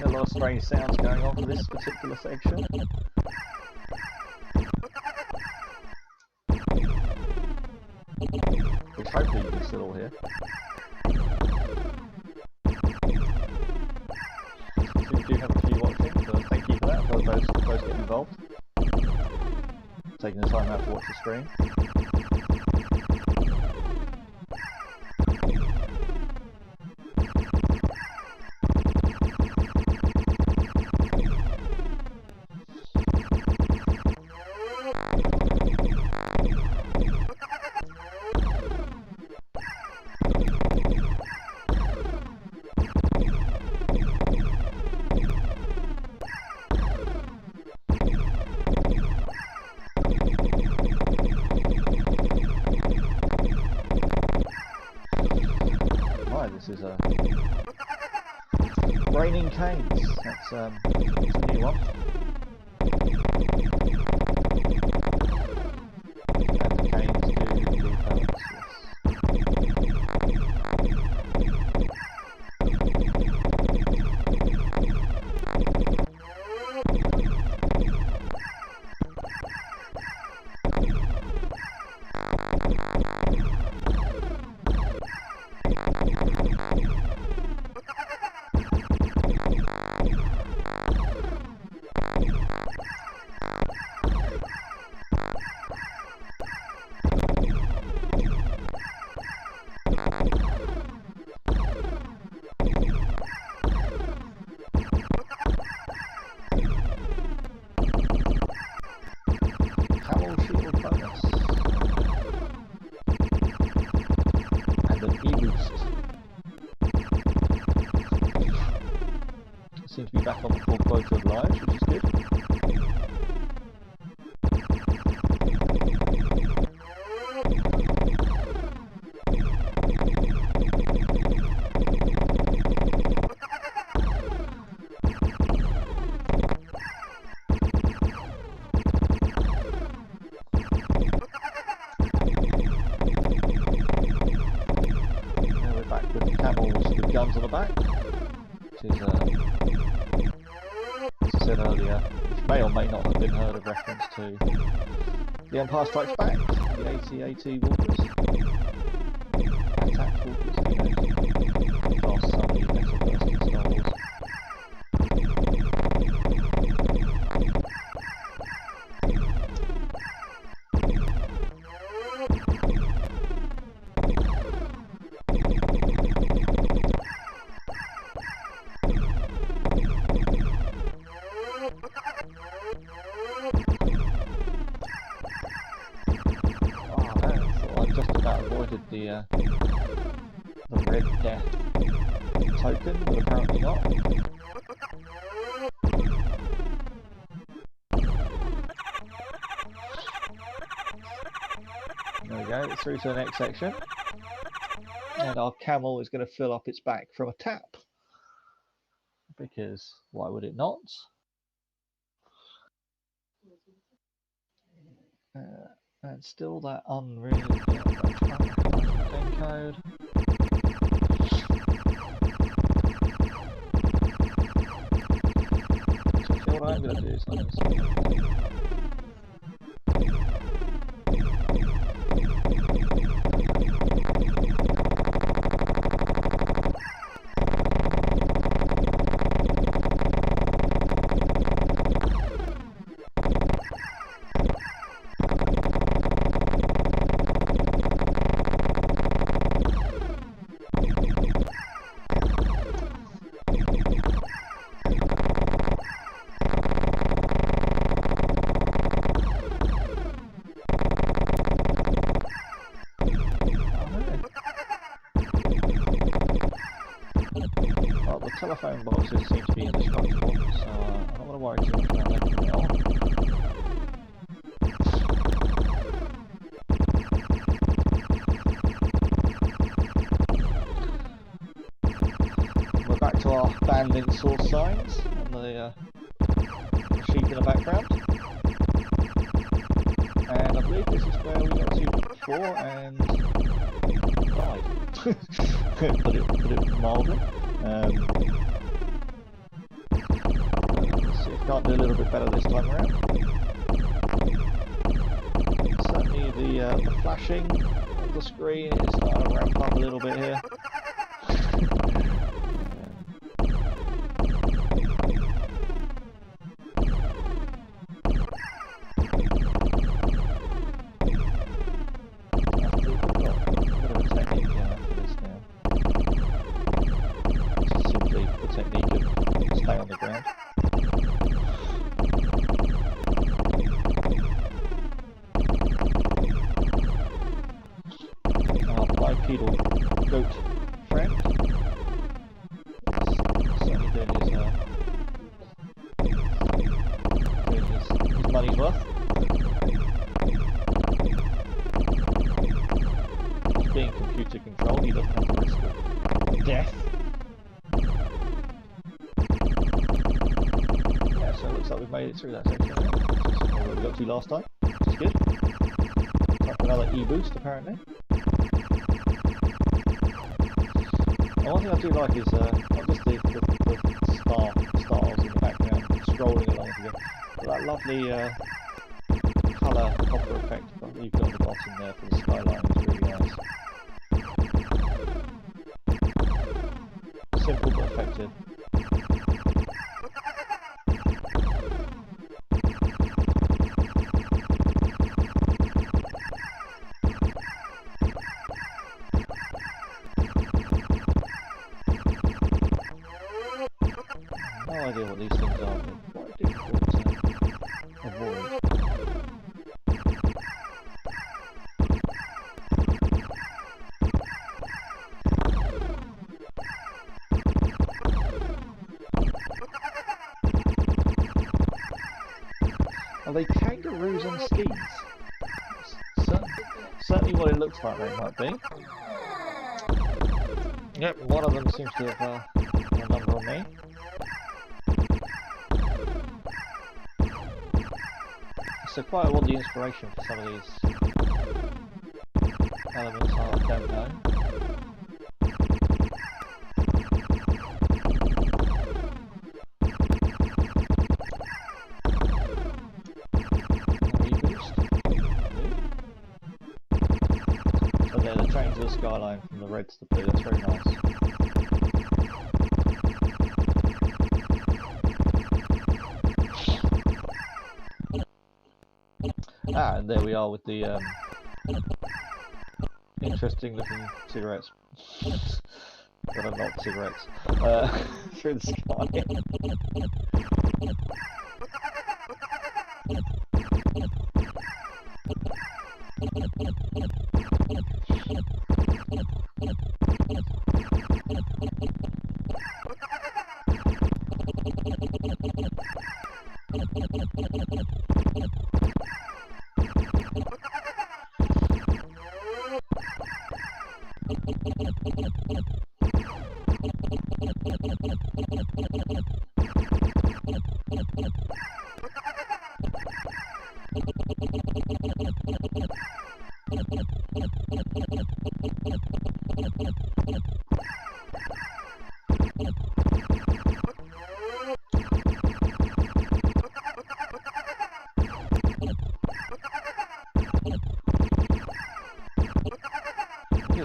A lot of strange sounds going on for this particular section. Which hopefully you can still all hear. So we do have a few watching, so thank you for that, for those getting involved. Taking the time out to watch the stream. This is Raining Canes. That's a new one. And the canes do pellets, yes. Seem to be back on the full quota of lives, which is good. Now we're back with the camels with guns on the back, which is as I said earlier, which may or may not have been heard of reference to The Empire Strikes Back, the AT-AT walkers. Attack walkers, who knows? Last somebody metaverse in Star Wars. Oh man, I thought I just about avoided the red death token, but apparently not. There we go, through to the next section. And our camel is going to fill up its back from a tap. Because why would it not? And still that unreal code. So what I'm going to do is I'm going to telephone boxes seem to be indestructible, so I'm not going to worry too much about that now. We're back to our abandoned source signs and the sheep in the background. And I believe this is where we got to before and died. put it mildly. Let's see if I can't do a little bit better this time around. Certainly the flashing of the screen is starting to ramp up a little bit here. Bipedal goat friend. Certainly doing his money's worth. Being computer controlled, he doesn't have the risk of death. Yeah, so it looks like we've made it through that section. Which is where we got to last time, which is good. Time for another E-boost apparently. One thing I do like is not just the stars in the background scrolling along together, but that lovely colour hopper effect that you've got at the bottom there for the skyline is really nice. Simple but effective. No idea what these things are, but quite difficult to avoid. Are they kangaroos on skis? Certainly what it looks like they might be. Yep, one of them seems to have a number on me. So quite what the inspiration for some of these elements are, I don't know. So there, the change of the skyline from the red to the blue, that's very nice. Ah, and there we are with the interesting looking cigarettes. But I'm not cigarettes. Through the sky.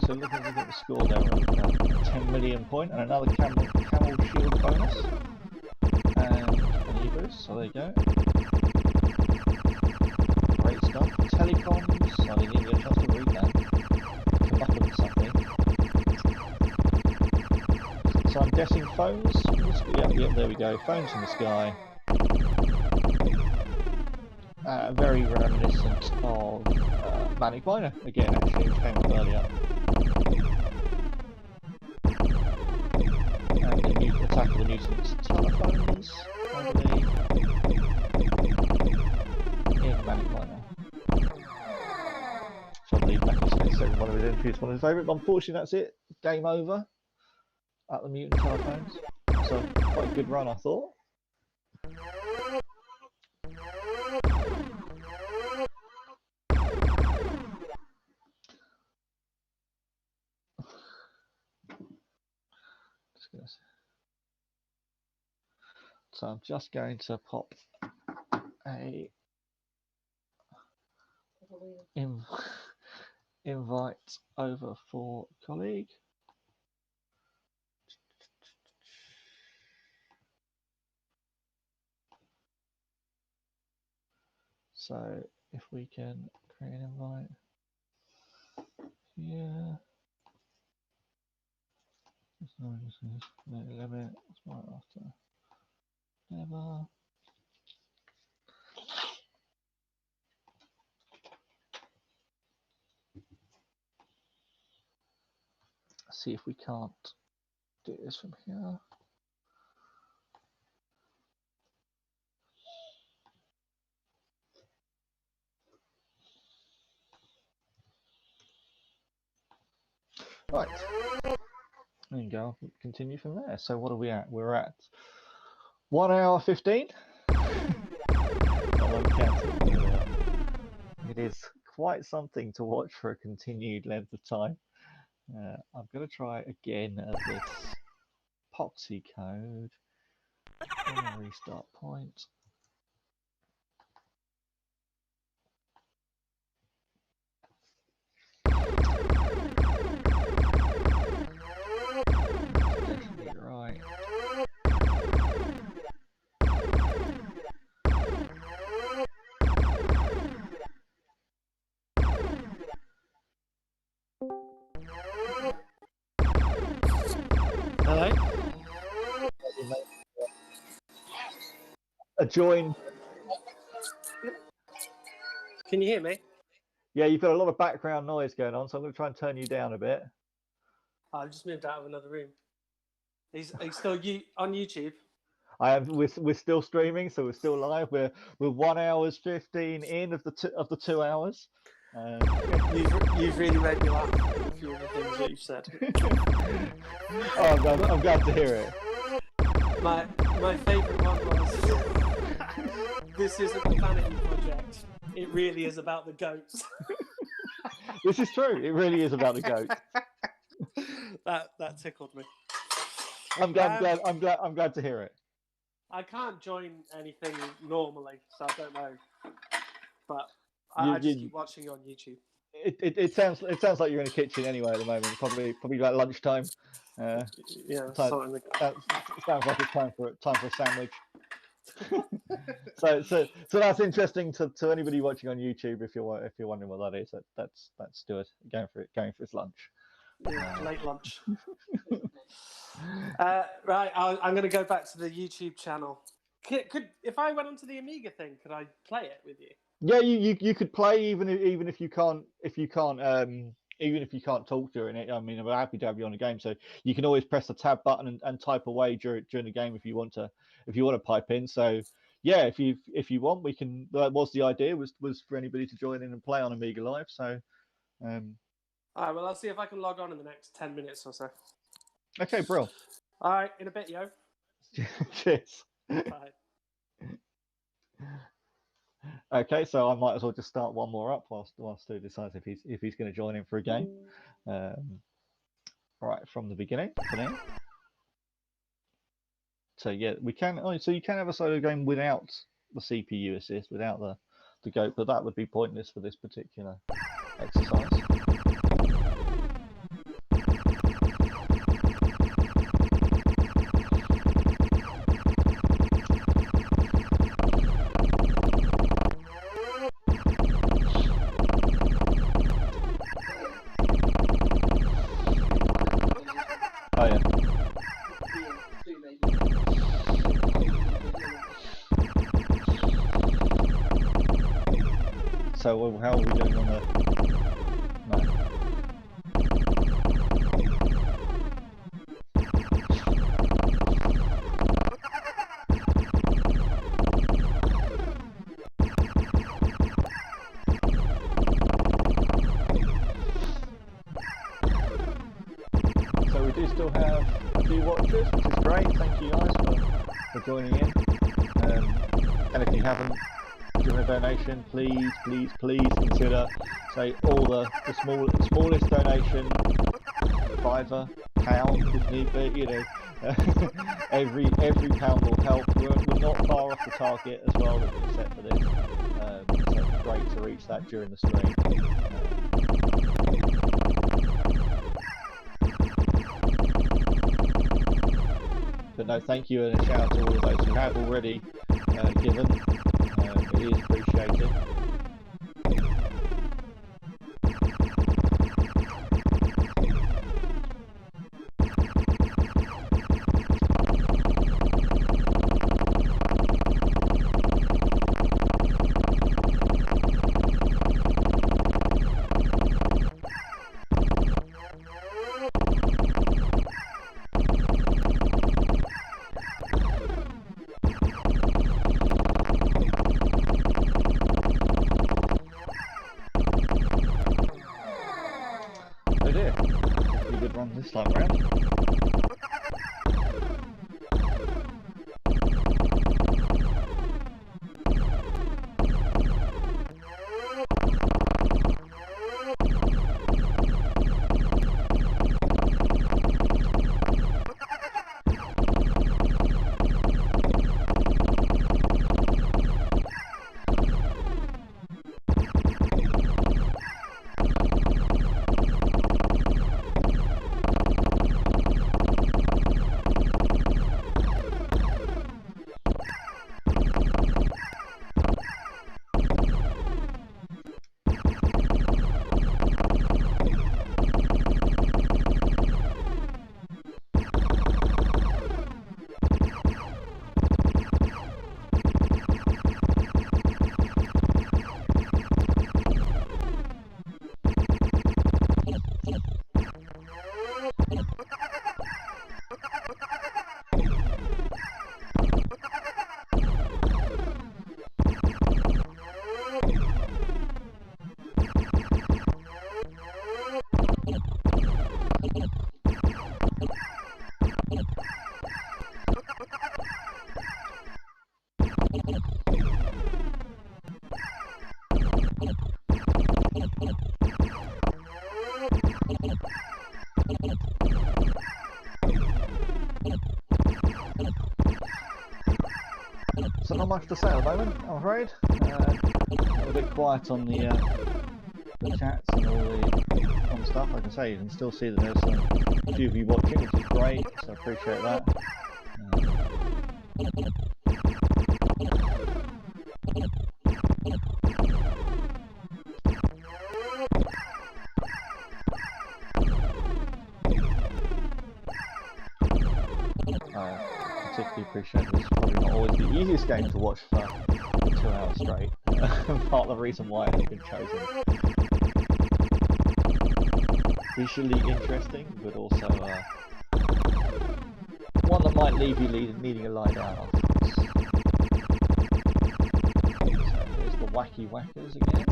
So looking at the score there, we're 10 million point and another camel shield bonus and an e-boost, so there you go. Great stuff. Telecoms, I didn't even get a chance to read that. Come back with something. So I'm guessing phones. Yep, there we go. Phones in the sky. Very reminiscent of Manic Miner again, actually, which came up earlier. Attack of the Mutant Telephones, I believe, in Manic Miner. So I believe back in 27, one of his entries, one of his favourite. Unfortunately, that's it. Game over at the Mutant Telephones. So quite a good run, I thought. So I'm just going to pop a invite over for colleague. So if we can create an invite here. No limit, right after never. See if we can't do this from here. Right, there you go. We'll continue from there. So what are we at? We're at 1 hour 15. It is quite something to watch for a continued length of time. I'm going to try again at this epoxy code. Restart point. Definitely right. Hello? A join. Can you hear me? Yeah, you've got a lot of background noise going on, so I'm going to try and turn you down a bit. I've just moved out of another room. He's still on YouTube. We're still streaming, so we're still live. We're 1 hour 15 in of the 2 hours. You've really made me laugh with a few of the things that you've said. Oh, I'm glad to hear it. My favourite one was this isn't a vanity project. It really is about the goats. This is true. It really is about the goats. That tickled me. I'm glad to hear it. I can't join anything normally, so I don't know. But I just keep watching you on YouTube. It sounds like you're in a kitchen anyway at the moment. Probably like lunchtime. Yeah, sounds like it's time for a sandwich. so that's interesting to anybody watching on YouTube. If you're wondering what that is, that's Stuart going for his lunch. Yeah, late lunch. Right, I'm going to go back to the YouTube channel Could if I went onto the Amiga thing, could I play it with you? Yeah, you could play even if you can't even if you can't talk during it. I mean, I'm happy to have you on the game, so you can always press the tab button and type away during the game if you want to pipe in. So yeah, if you want, we can. That was the idea was for anybody to join in and play on AmigaLive. So All right, well, I'll see if I can log on in the next 10 minutes or so. okay, bro. All right, in a bit, yo. Cheers. Bye. Okay, so I might as well just start one more up whilst Stu decides if he's going to join in for a game. Right from the beginning for now. So yeah, we can. Oh, so you can have a solo game without the CPU assist, without the goat, but that would be pointless for this particular exercise. Oh yeah. So how are we doing on the? No. So we do still have a few watchers, which is great. Thank you guys for joining in. And if you haven't given a donation, please consider, say, all the smallest donation, £5, £1 if need be. You know, every pound will help. We're not far off the target as well that we've set for this. So it'd be great to reach that during the stream. But no, thank you and a shout out to all of those who have already given. It is appreciated. Oh dear, pretty good run this time round. So not much to say at the moment, I'm afraid. A bit quiet on the chats and all the fun stuff. Like I say, you can still see that there's a few of you watching, which is great, so I appreciate that. Particularly appreciate this is probably not always the easiest game to watch for 2 hours straight. Part of the reason why it has been chosen. Visually interesting, but also one that might leave you needing a lie down afterwards. So here's the wacky whackers again.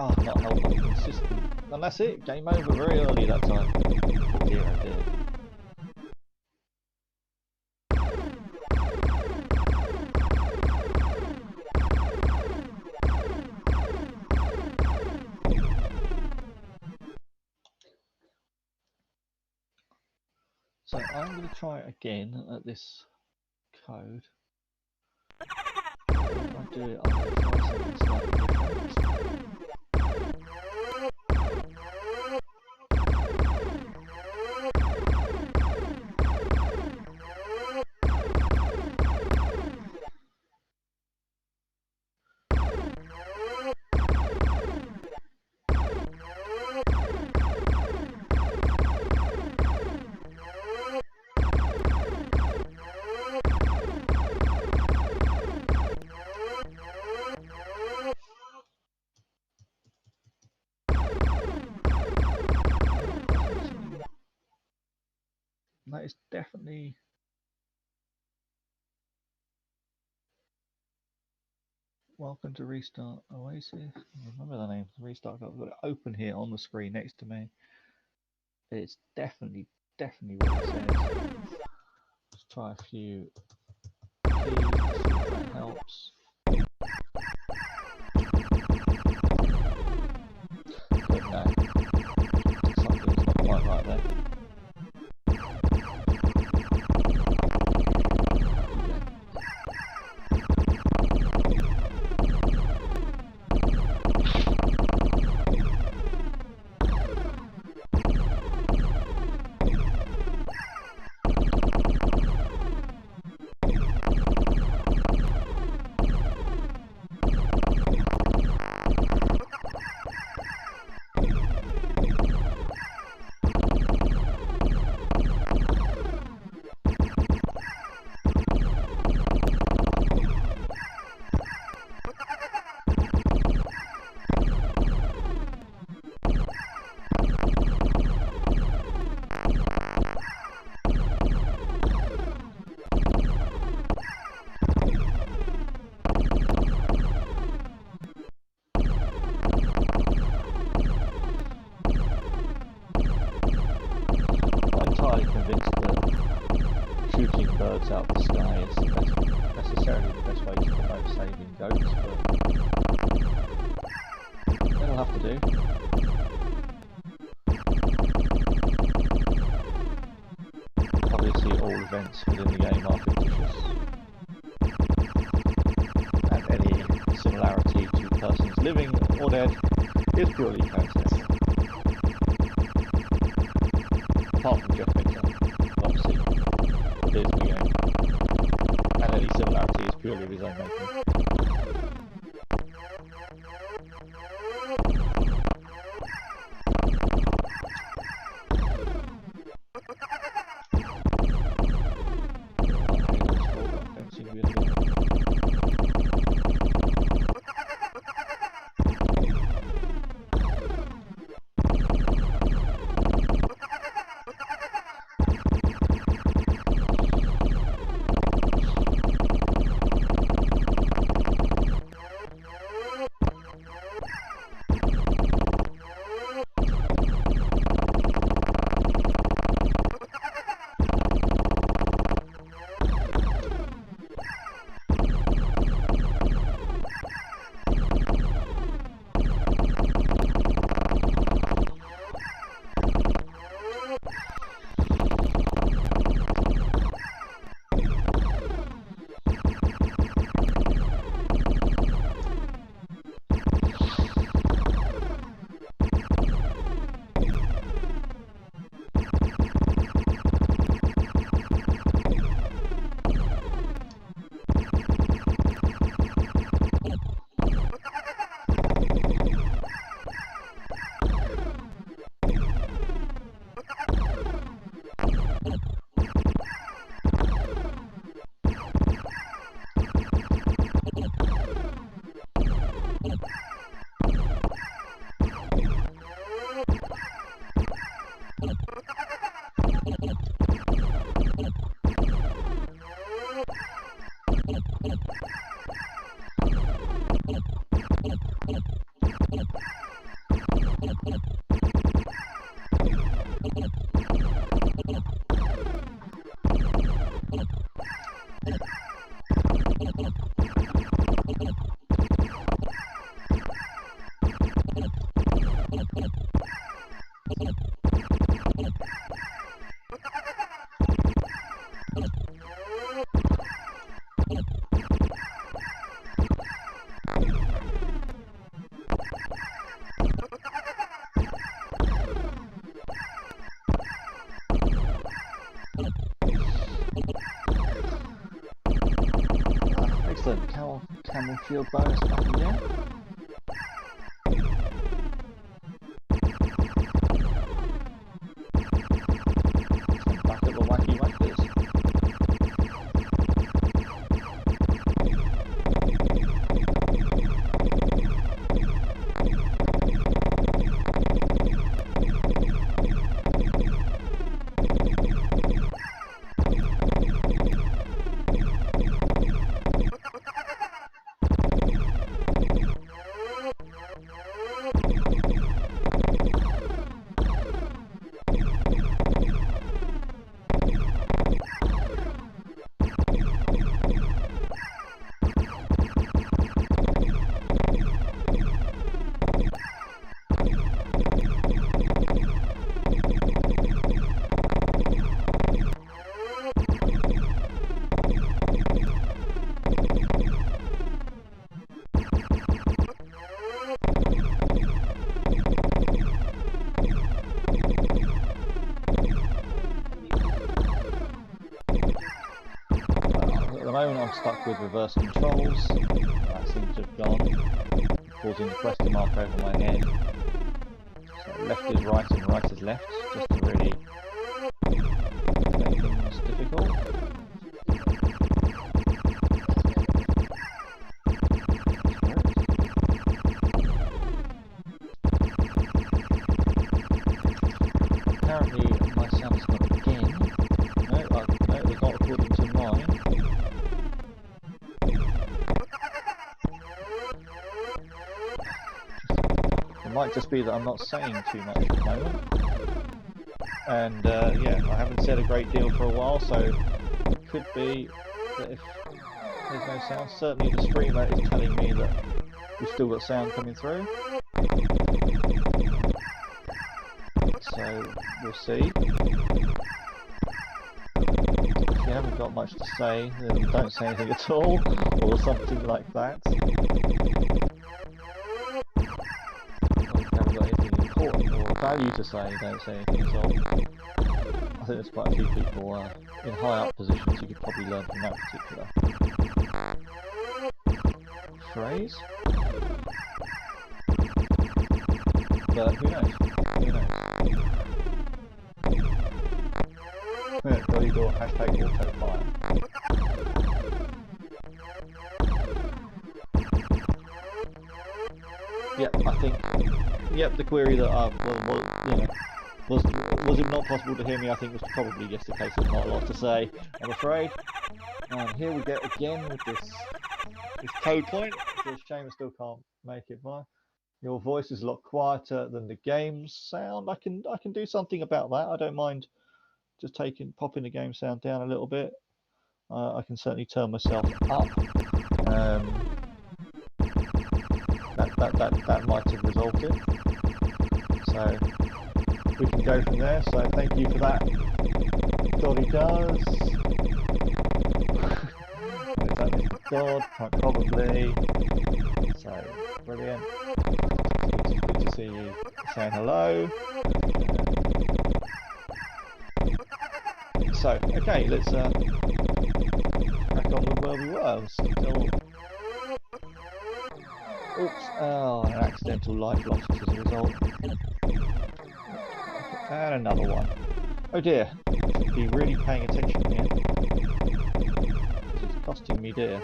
Oh, not helpful, consistent. And that's it, game over very early that time. Oh dear, oh dear. So I'm going to try again at this code. If I do it, I'm going to try something slightly different. That is definitely welcome to Restart Oasis. Remember the name, Restart. I've got it open here on the screen next to me. It's definitely what it says. Let's try a few keys to see if that helps. But no, something's not quite right there. Out of the sky is necessarily the best way to promote saving goats, but that'll have to do. Obviously all events within the game are fictitious, and any similarity to persons living or dead is purely coincidental. Apart from Jeff Winter, obviously, it is the game. And any similarity is purely of his own making. Don't seem to be able to. Excellent. Camel shield bonus back again. And back at the wacky wackers. At the moment I'm stuck with reverse controls. That seems to have gone, causing a question mark over my head. So left is right and right is left, just to really make things difficult. Apparently my sound's gone again. No, it was not according to mine. It might just be that I'm not saying too much at the moment. And yeah, I haven't said a great deal for a while, so it could be that if there's no sound, certainly the streamer is telling me that we've still got sound coming through. So we'll see. If you haven't got much to say, then don't say anything at all, or something like that. Important or value to say, don't say anything at all. I think there's quite a few people in high up positions you could probably learn from that particular phrase. But who knows? Who knows? Illegal hashtag autofire. Yep, I think. Yep, the query that was it not possible to hear me? I think was probably just a case of not a lot to say, I'm afraid. And here we go again with this code point. It's a shame I still can't make it by. Your voice is a lot quieter than the game's sound. I can do something about that. I don't mind just popping the game sound down a little bit. I can certainly turn myself up. That might have resolved it. So we can go from there. So thank you for that. Doddy does. Is that Mr. Dodd? Quite probably. So brilliant. It's good to see you saying hello. So okay, let's crack on with where we were. Still. Oops, oh, an accidental life lost as a result. And another one. Oh dear, I should be really paying attention here. Because it's costing me dear.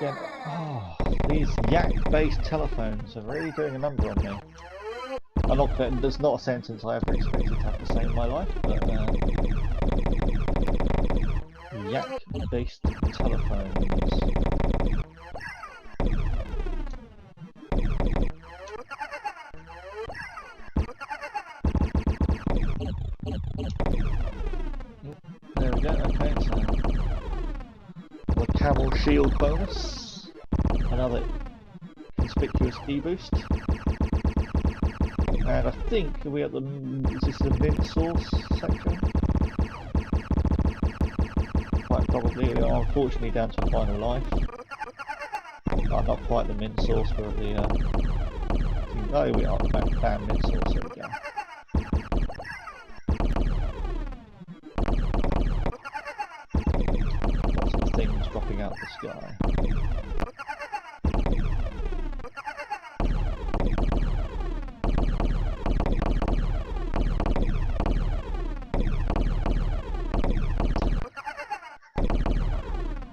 again. Oh, these yak-based telephones are really doing a number on me. I'm not, there's not a sentence I ever expected to have to say in my life, but yak-based telephones. There we go, okay, so the camel shield bonus, another conspicuous e-boost, and I think we at the, is this the mint source section? Quite probably, we are unfortunately down to a final life. Not quite the mint source, we're at the, oh we are, the bam mint source, there we go. Lots of things dropping out of the sky.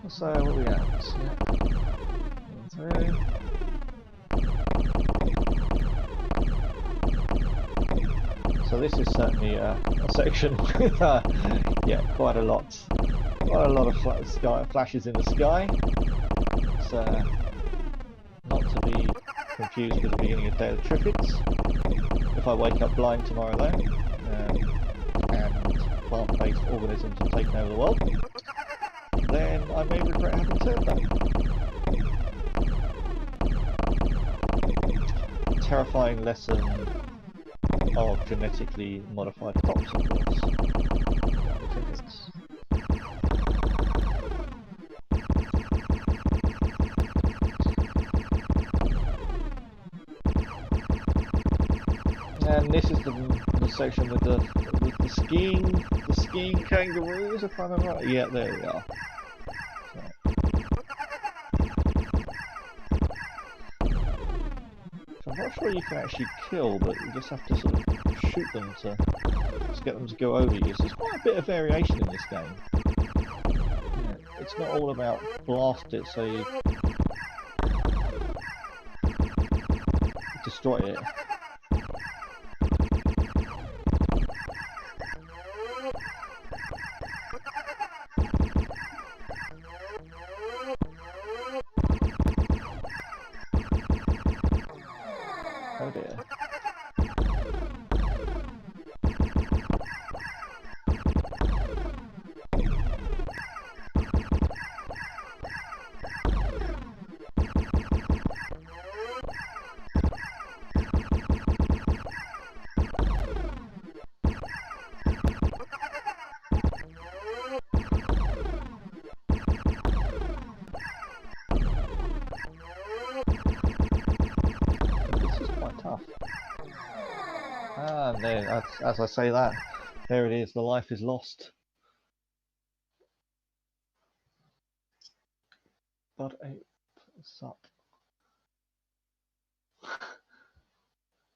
So what are we at? Yeah. So this is certainly a section with yeah, quite a lot of flashes in the sky. It's not to be confused with the beginning of Day of the Triffids. If I wake up blind tomorrow though, and plant-based organisms have taken over the world, then I may regret having said that. Terrifying lesson of genetically modified crops, of course. And this is the section with the skiing kangaroos, if I remember right. Yeah, there we are. So I'm not sure you can actually kill, but you just have to sort of shoot them to just get them to go over you. So there's quite a bit of variation in this game. Yeah, it's not all about blast it so you destroy it. Oh dear. And there, as I say that, there it is, the life is lost. But sup.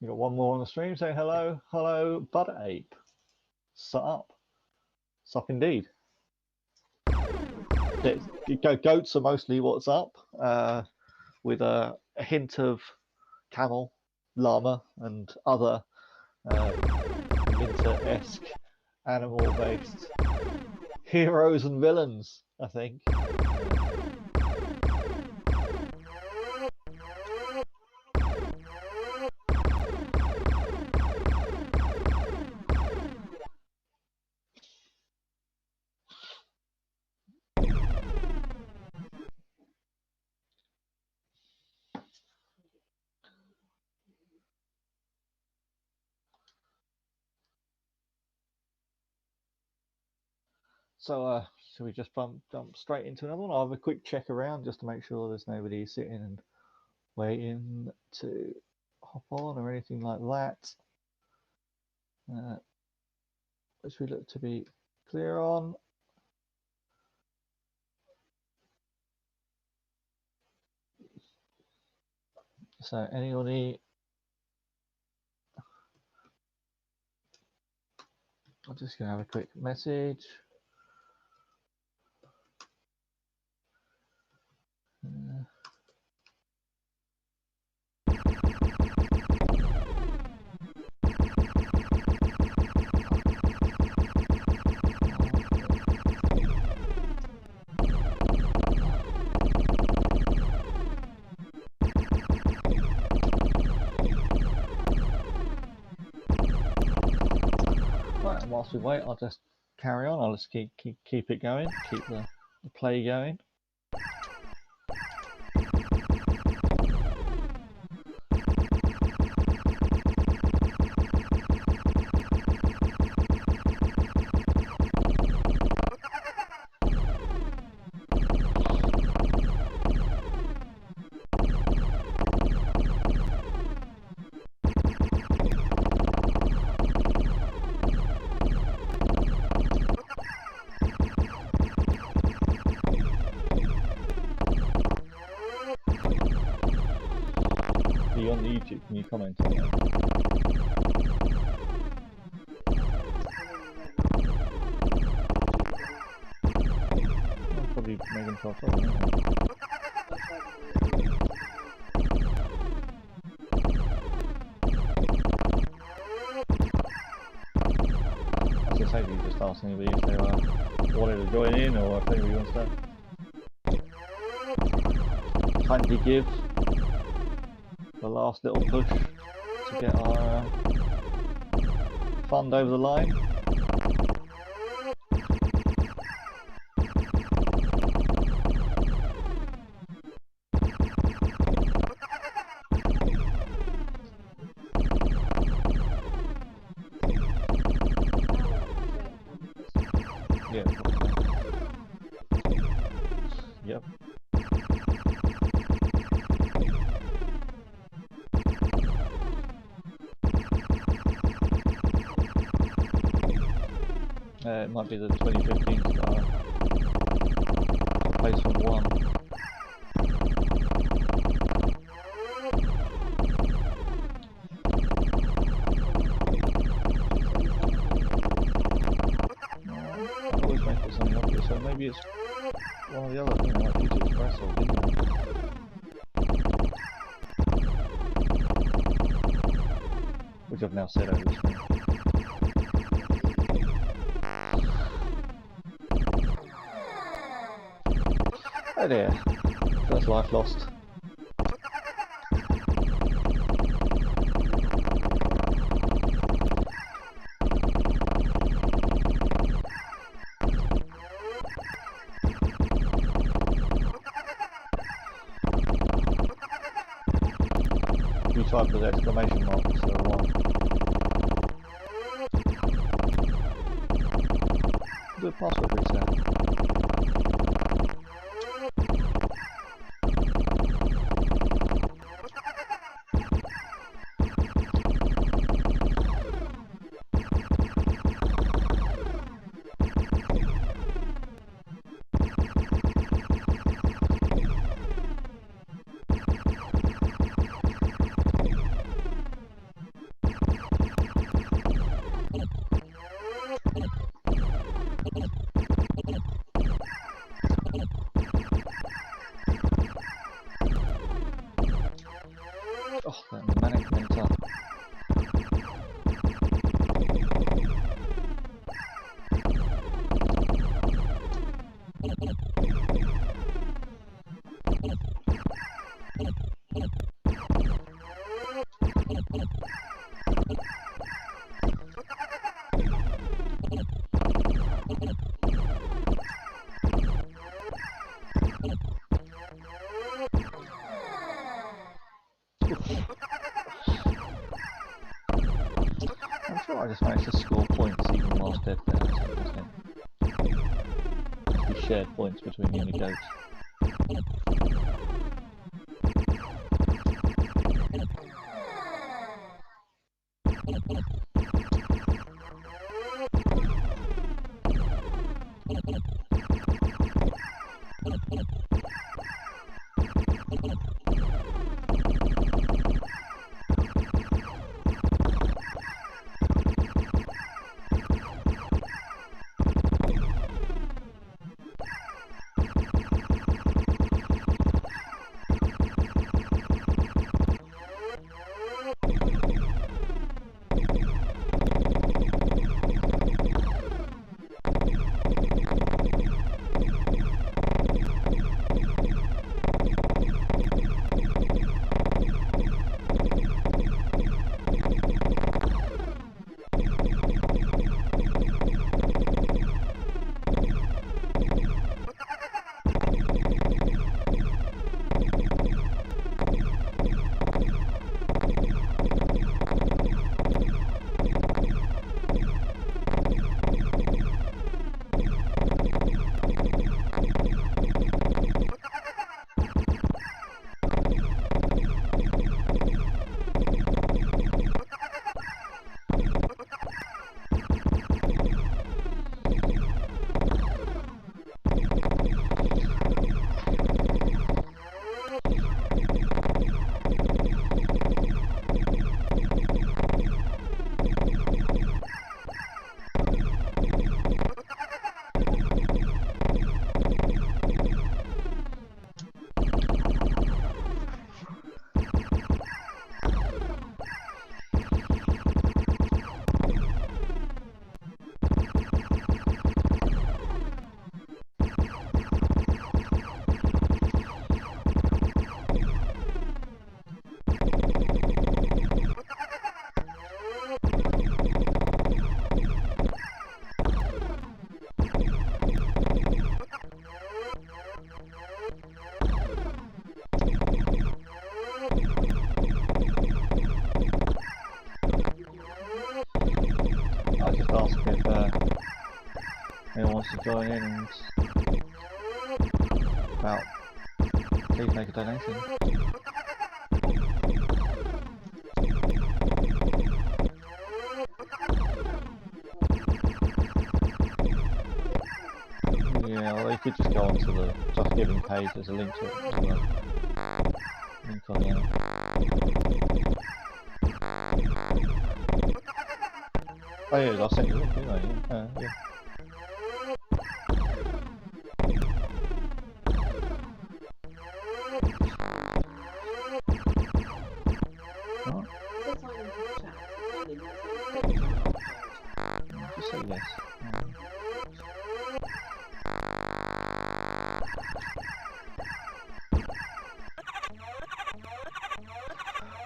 You got one more on the stream saying hello, hello, Butter Ape. Sup. Sup indeed. Goats are mostly what's up, with a hint of camel, llama, and other winter-esque animal-based heroes and villains, I think. So, should we just jump straight into another one? I'll have a quick check around just to make sure there's nobody sitting and waiting to hop on or anything like that. Which we look to be clear on. So, anybody? I'm just going to have a quick message. whilst we wait, I'll just carry on. I'll just keep it going, keep the play going. On the YouTube, can you comment on that? Oh, probably Megan 12. I was going to say, you just ask anybody if they wanted to join in or if anybody wants to kindly give the last little push to get our fund over the line. Yeah. Yep. It might be the 2015 star. Placement 1. I always make it something obvious, so maybe it's one of the other things like YouTube Express or Video. Which I've now said over the screen. Oh dear, first life lost. You type with exclamation mark instead of 1. Do a password reset. Oh, that manic mentor. I'm sure I just managed to score points even whilst dead there, so it must be shared points between me and the goats. join in and well, please make a donation. Yeah, well, you could just go onto the Just Giving page. There's a link to it as well. Link on there. Oh yeah, I'll send you a link anyway. Yeah. Yeah. Just say yes.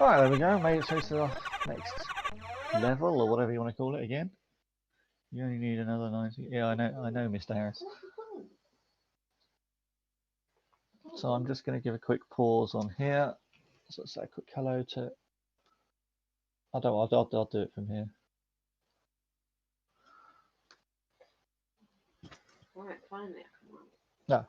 Alright, there we go. Made it through to the next level, or whatever you want to call it again. You only need another 90. Yeah, I know, Mr. Harris. So I'm just going to give a quick pause on here. So let's say a quick hello to. I'll do it from here. Right, finally. No.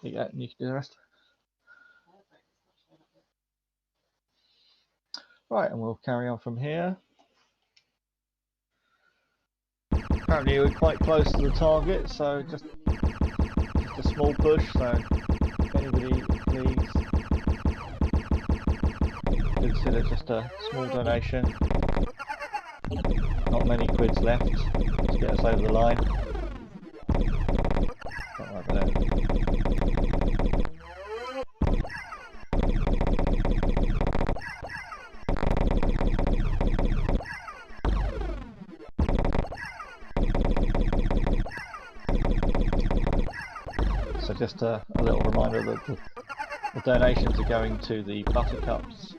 Yeah, you can do the rest. Right, and we'll carry on from here. Apparently we're quite close to the target, so just a small push. So if anybody please consider just a small donation. Not many quids left to get us over the line. Don't worry about it. So just a little reminder that the donations are going to the Buttercups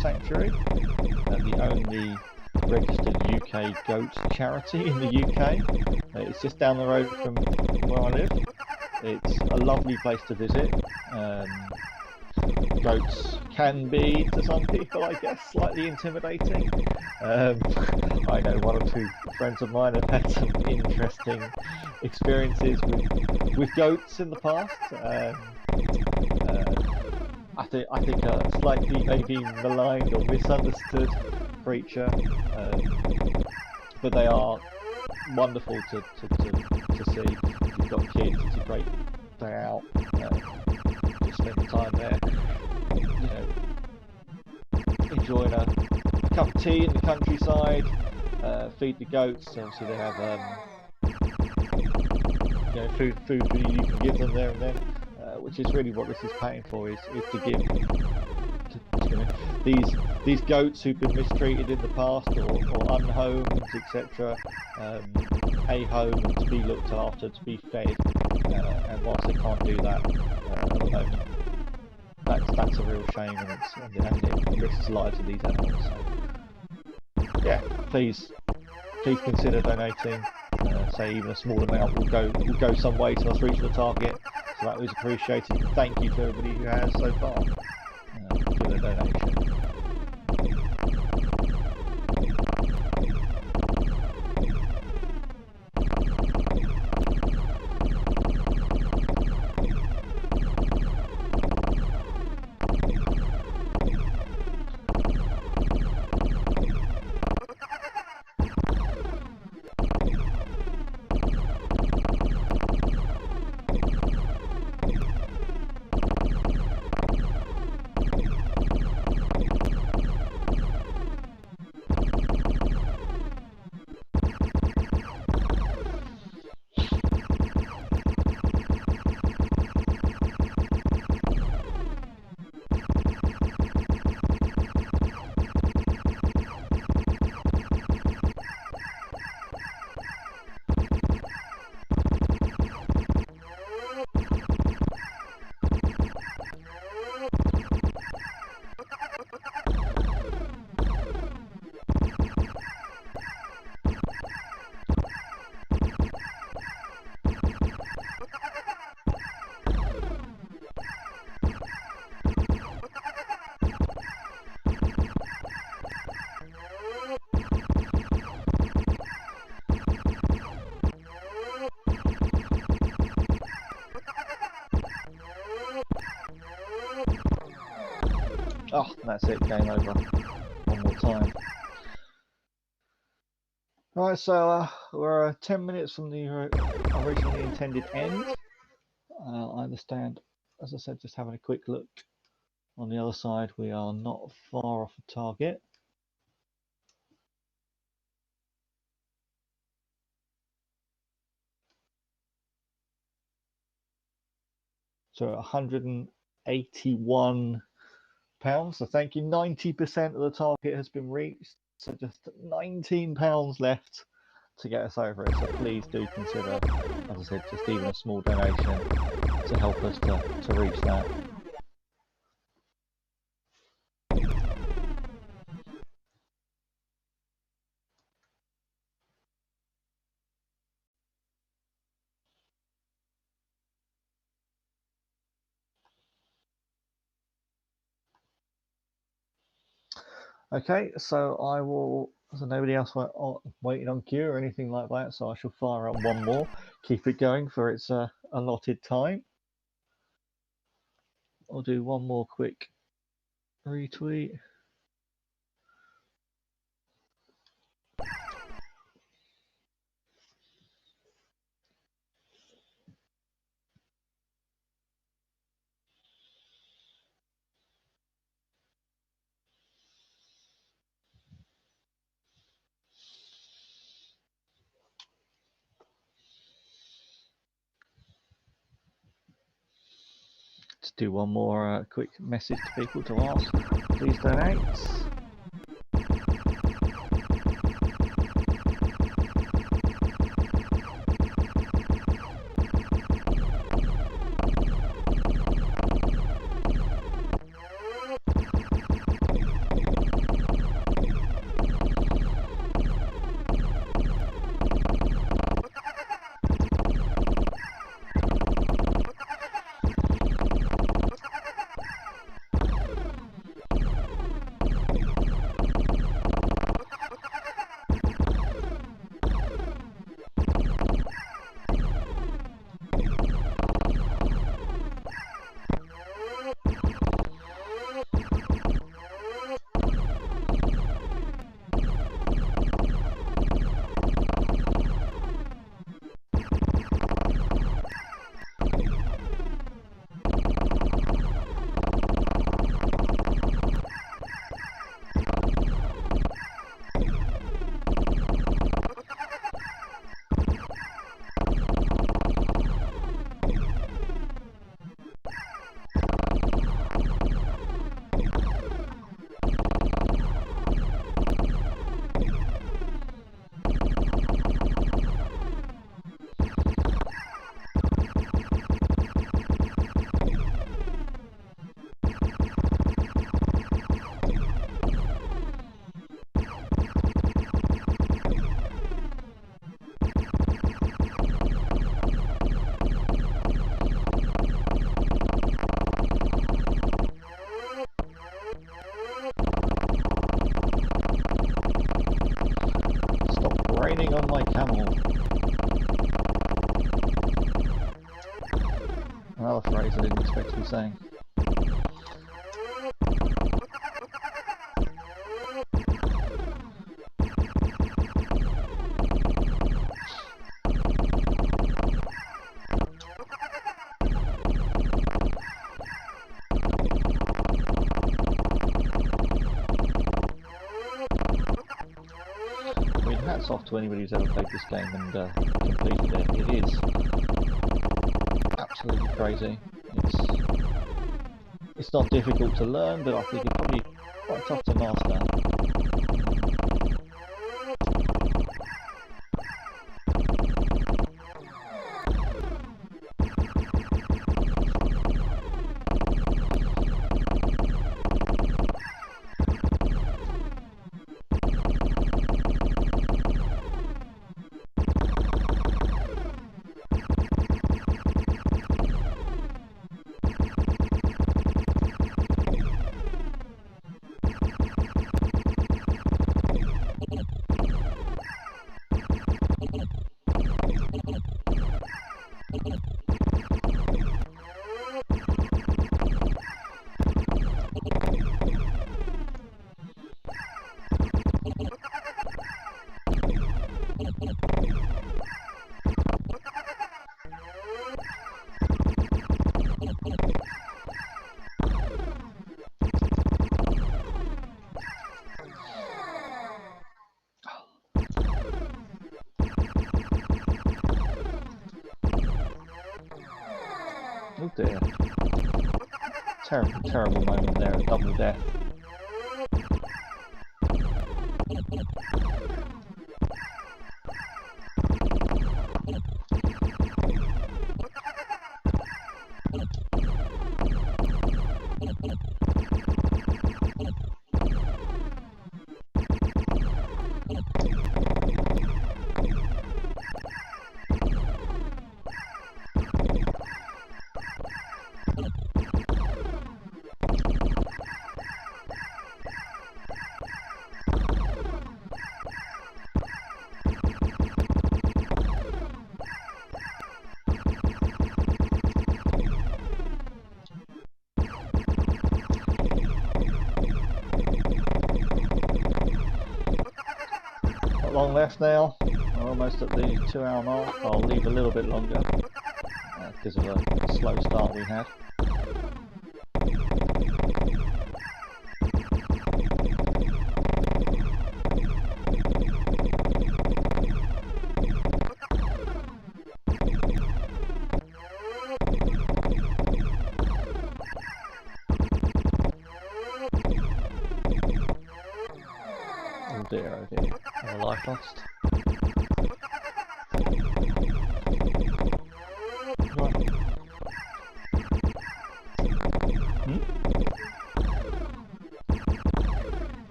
Sanctuary, the only registered UK goat charity in the UK. It's just down the road from where I live. It's a lovely place to visit. Goats can be, to some people, I guess, slightly intimidating. I know one or two friends of mine have had some interesting experiences with goats in the past. I think a slightly maybe maligned or misunderstood creature, but they are wonderful to see. If you've got kids, it's a great day out. Just spend the time there, you know, enjoying a cup of tea in the countryside, feed the goats. Obviously they have you know, food that you can give them there and then, which is really what this is paying for, is to give these goats who've been mistreated in the past or unhomed, etc., a home and to be looked after, to be fed, and whilst they can't do that at the moment, that's a real shame, and it risks the lives of these animals. So, yeah, please consider donating. Say even a small amount will go some way to us reaching the target. So that was appreciated. Thank you to everybody who has so far for their donation. Oh, that's it, game over. One more time. Right, so we're 10 minutes from the originally intended end. I understand, as I said, just having a quick look on the other side, we are not far off the target. So 181 pounds. So thank you. 90% of the target has been reached. So just 19 pounds left to get us over it. So please do consider, as I said, just even a small donation to help us to reach that. Okay, so I will, so nobody else waiting on queue or anything like that, so I shall fire up one more, keep it going for its allotted time. I'll do one more quick retweet. Just do one more quick message to people to ask, please donate. Raining on my camel. Another phrase I didn't expect to be saying. Hats off to anybody who's ever played this game and completed it. It is absolutely crazy. It's not difficult to learn, but I think it's probably quite tough to master. Oh dear. Terrible, terrible moment there, a double death. Not long left now. We're almost at the 2-hour mark. I'll leave a little bit longer because of a slow start we had. Oh dear, a life lost. Right.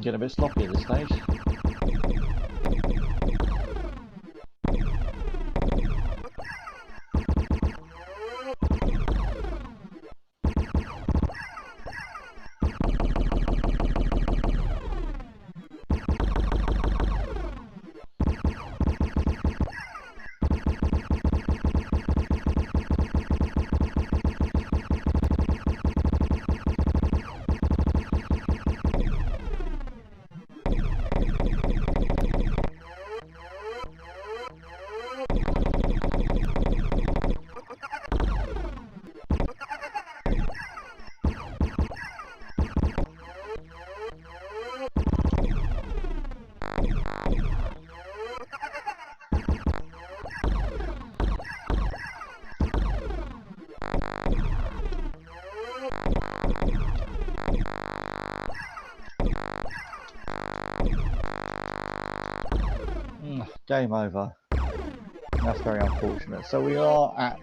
Getting a bit sloppy at this stage. Game over. That's very unfortunate. So we are at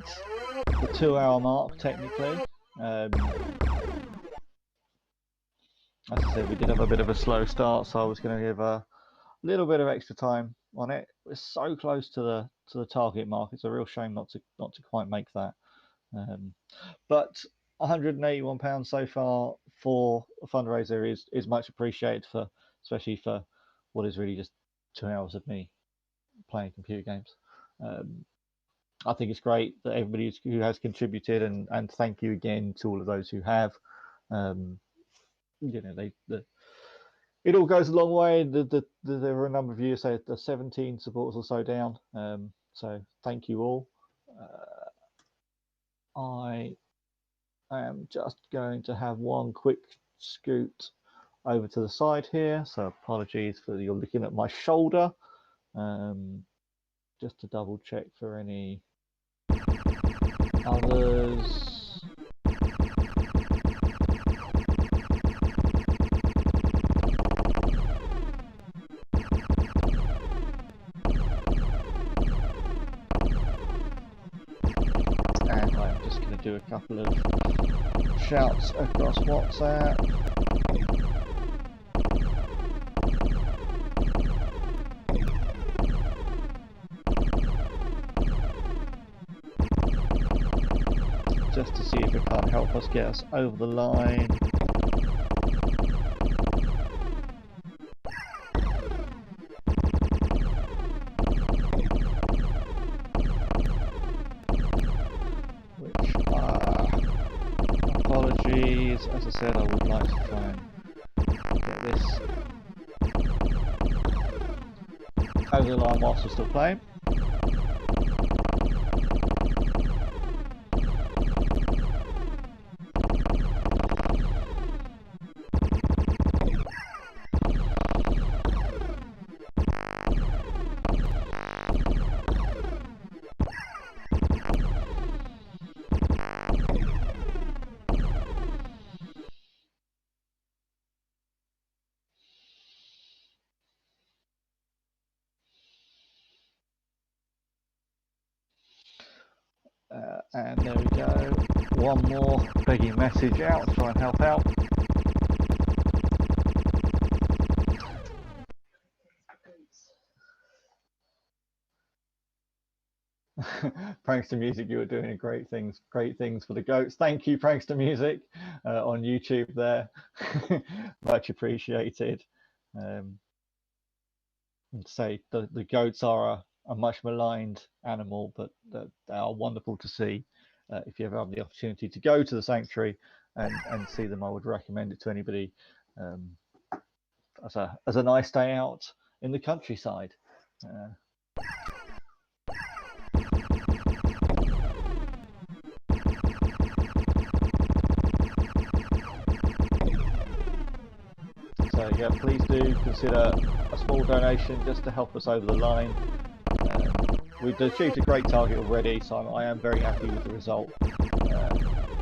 the 2-hour mark technically. As I said, we did have a bit of a slow start, so I was going to give a little bit of extra time on it. We're so close to the target mark. It's a real shame not to quite make that. But £181 so far for a fundraiser is much appreciated, especially for what is really just 2 hours of me playing computer games. I think it's great that everybody who has contributed, and thank you again to all of those who have. You know, it all goes a long way. There are a number of you, so the 17 supporters or so down. So thank you all. I am just going to have one quick scoot over to the side here. So apologies for you're looking at my shoulder. Just to double check for any others. And I'm just going to do a couple of shouts across WhatsApp. Just to see if it can't help us get us over the line. Which apologies, as I said, I would like to try and get this over the line whilst we're still playing. And there we go. One more begging message out to try and help out. Prankster Music, you were doing great things for the goats. Thank you, Prankster Music, on YouTube there. Much appreciated. And say the goats are a much maligned animal, but they are wonderful to see. If you ever have the opportunity to go to the sanctuary and see them, I would recommend it to anybody as a nice day out in the countryside. So yeah, please do consider a small donation just to help us over the line. We've achieved a great target already, so I am very happy with the result.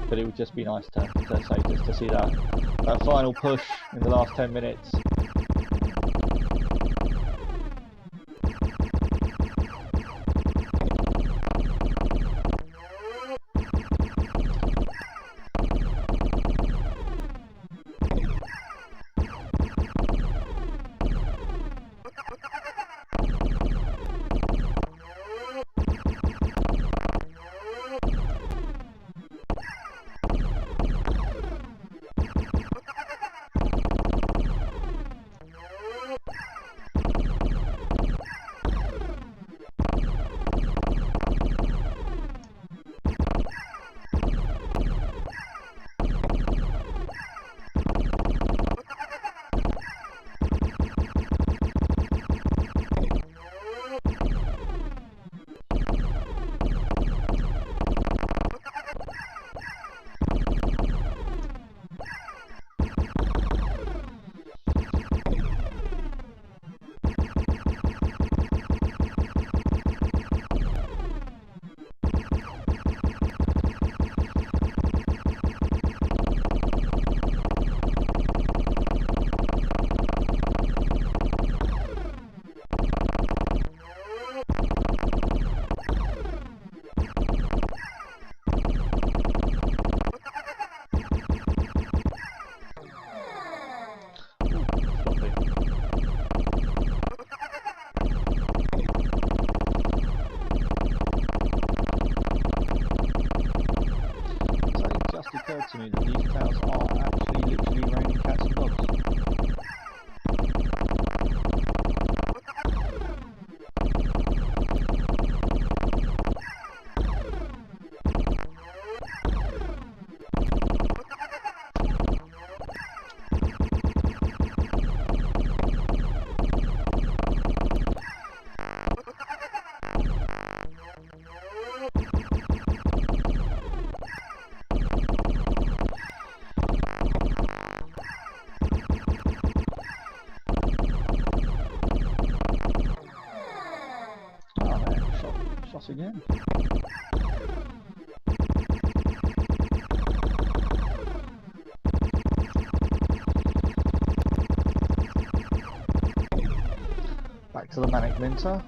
But it would just be nice to see that final push in the last 10 minutes. To me that these clouds are actually literally raining cats and dogs. Shot again. Back to the Manic Minter.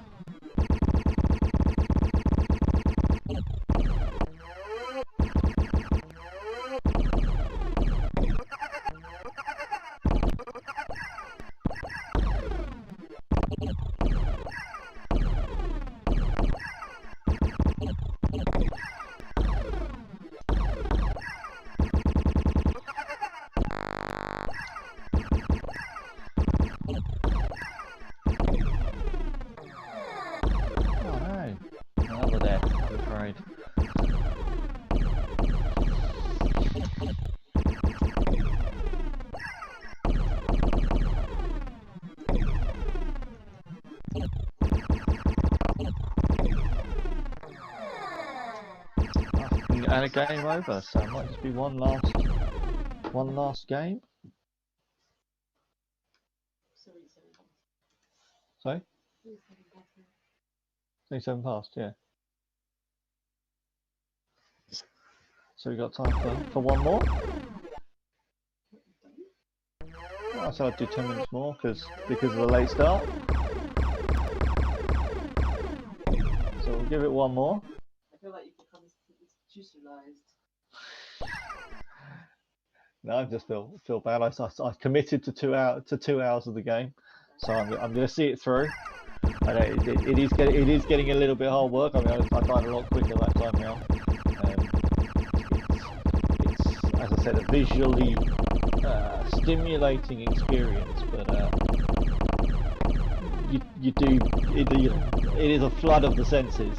And a game over, so it might just be one last game. Sorry? 27 past, yeah. So we got time for one more. Well, I said I'd do 10 minutes more because of the late start. So we'll give it one more. I feel like you've become this institutionalized. No, I just feel bad. I committed to 2 hours of the game, so I'm going to see it through. I know it is getting a little bit hard work. I mean, I died a lot quicker that time round. It's as I said, a visually stimulating experience, but it is a flood of the senses.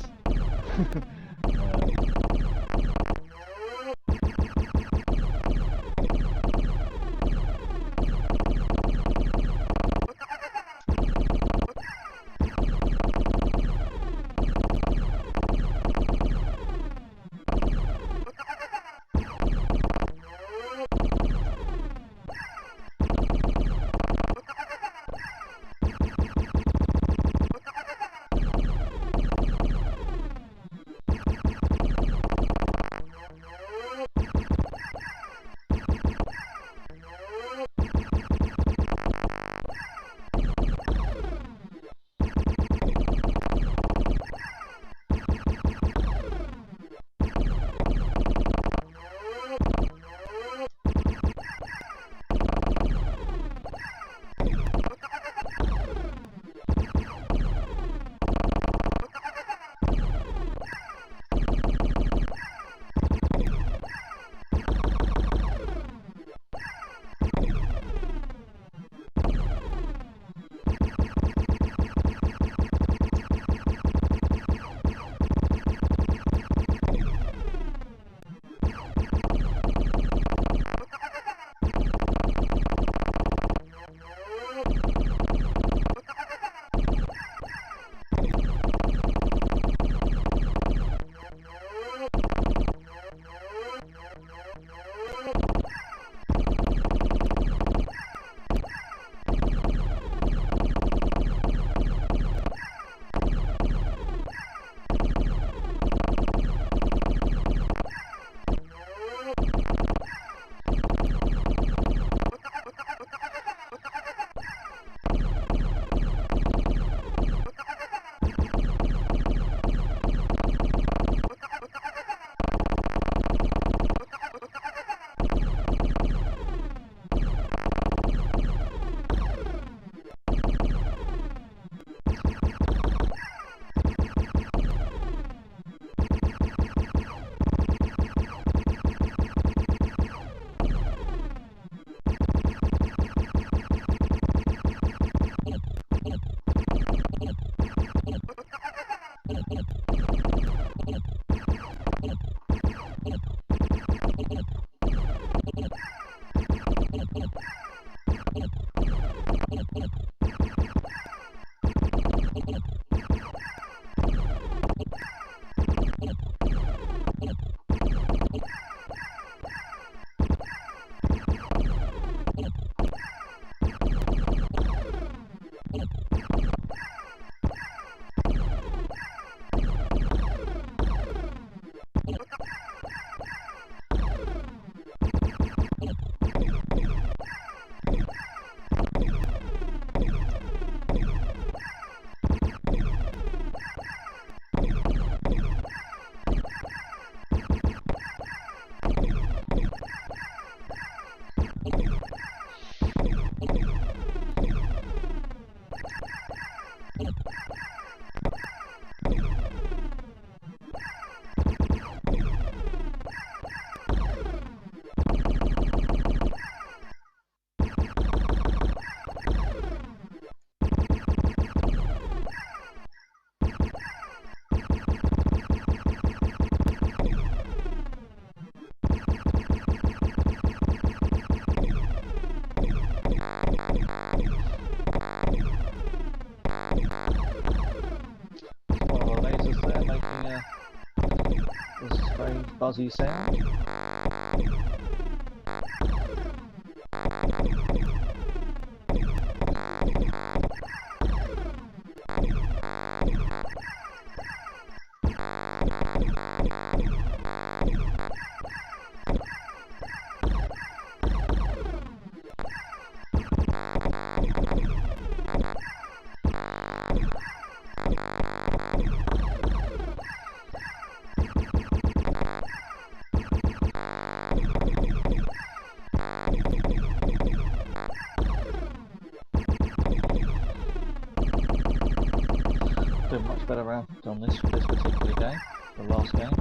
Buzzy sound. Doing much better round on this particular game, the last game.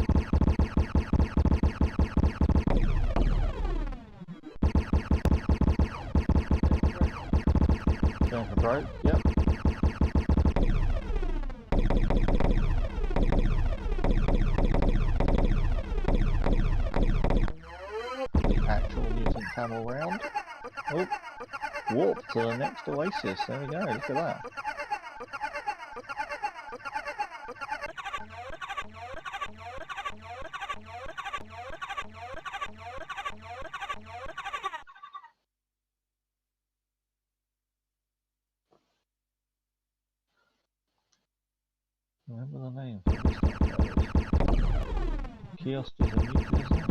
Going for broke, yep. The actual Mutant Camel round. Oh, warp to the next oasis. There we go, look at that. Remember the name for this one. Kiosk is a mutant, isn't it?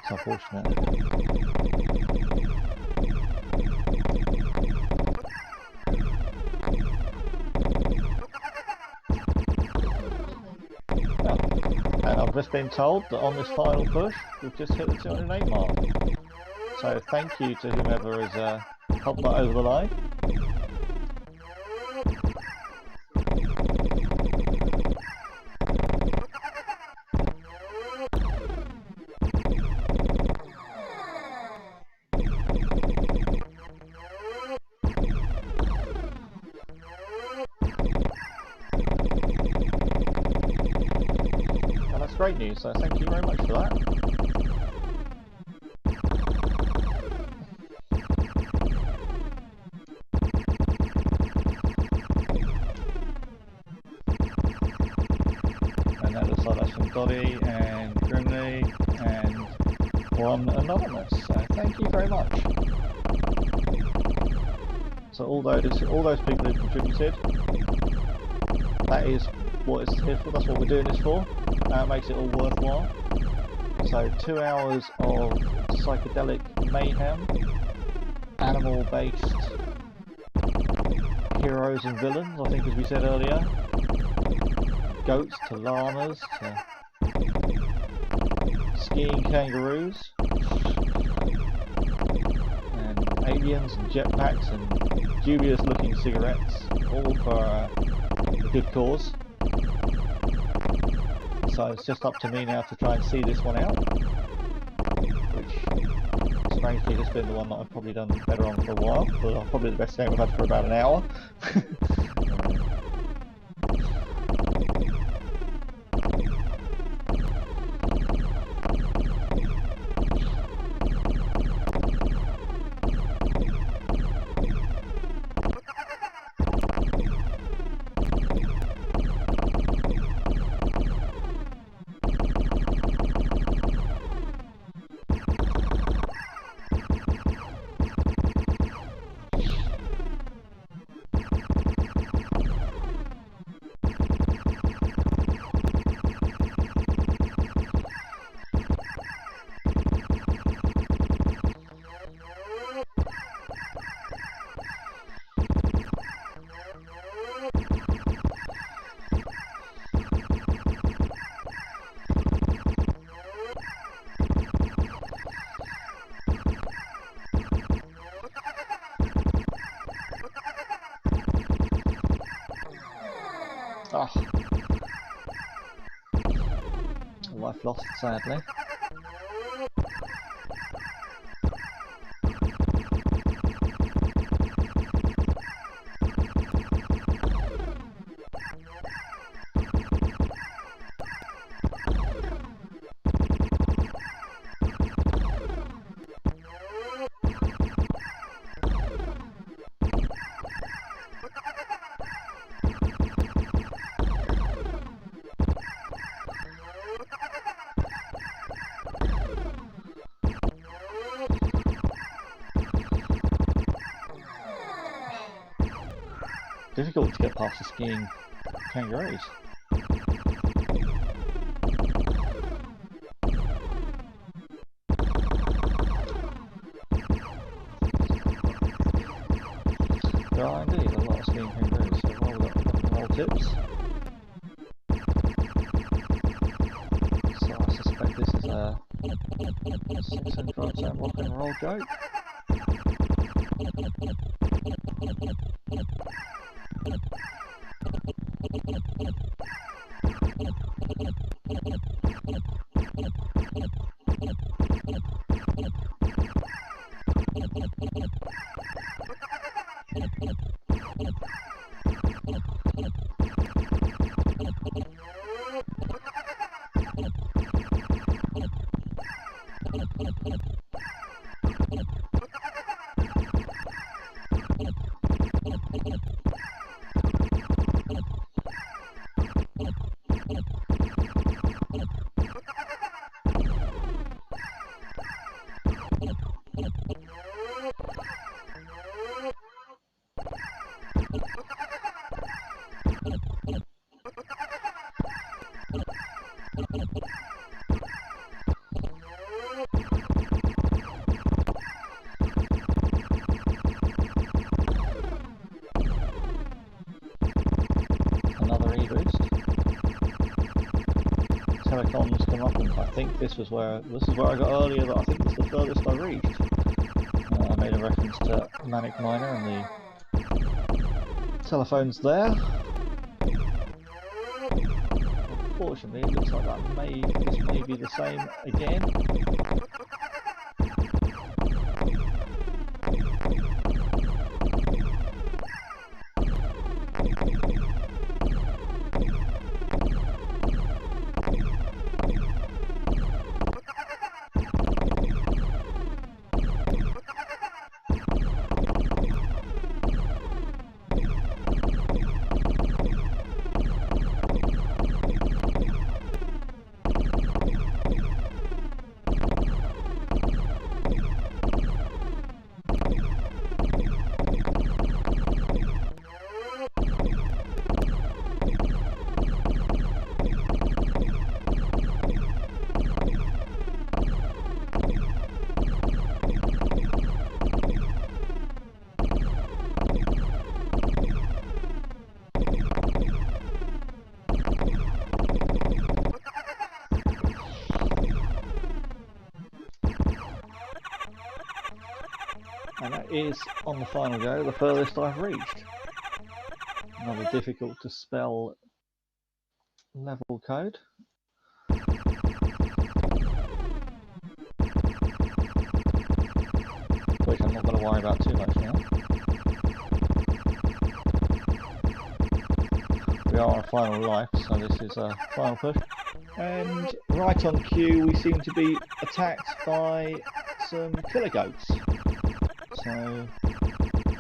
It's unfortunate. And I've just been told that on this final push, we've just hit the 208 mark. So thank you to whomever has helped that over the line. Great news, so thank you very much for that. And that looks like that's from Dottie and Grimley and one anonymous, so thank you very much. So all those people who contributed, that is what it's here for, that's what we're doing this for. Makes it all worthwhile. So 2 hours of psychedelic mayhem, animal-based heroes and villains, I think, as we said earlier. Goats to llamas to skiing kangaroos, and aliens and jetpacks and dubious-looking cigarettes, all for a good cause. So it's just up to me now to try and see this one out, which strangely has been the one that I've probably done better on for a while, but probably the best game I've had for about an hour. Oh. Life lost, sadly. difficult to get past the skiing kangaroos. There are indeed a lot of skiing kangaroos, so while we've got rock and roll tips. So I suspect this is a 600% rock and roll joke. Another e-boost. Telecoms come up, and I think this is where I got earlier, but I think this is the furthest I reached. I made a reference to Manic Miner and the telephones there. Unfortunately, it looks like this may be the same again. And that is, on the final go, the furthest I've reached. Another difficult to spell level code. Which I'm not going to worry about too much now. We are on final life, so this is a final push. And right on cue, we seem to be attacked by some killer goats. So,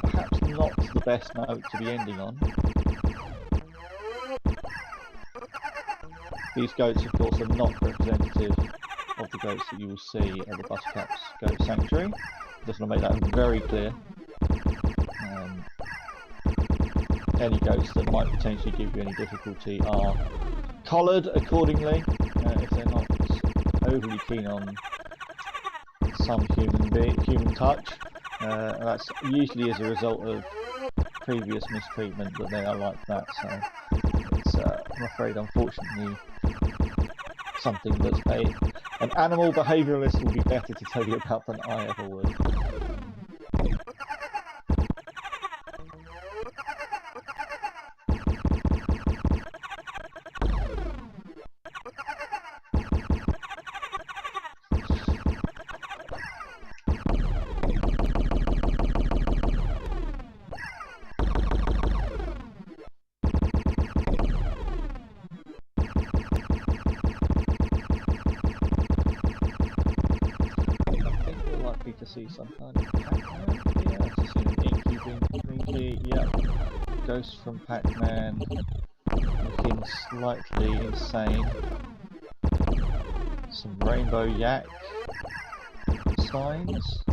perhaps not the best note to be ending on. These goats, of course, are not representative of the goats that you will see at the Buttercups Sanctuary. Just want to make that very clear. Any goats that might potentially give you any difficulty are collared accordingly if they're not overly keen on some human touch. That's usually as a result of previous mistreatment that they are like that, so it's, I'm afraid, unfortunately, something that an animal behaviouralist will be better to tell you about than I ever would. To see some kind of Pac-Man, yeah, to see an Inky, yeah, Ghost from Pac-Man, looking slightly insane, some Rainbow Yak signs,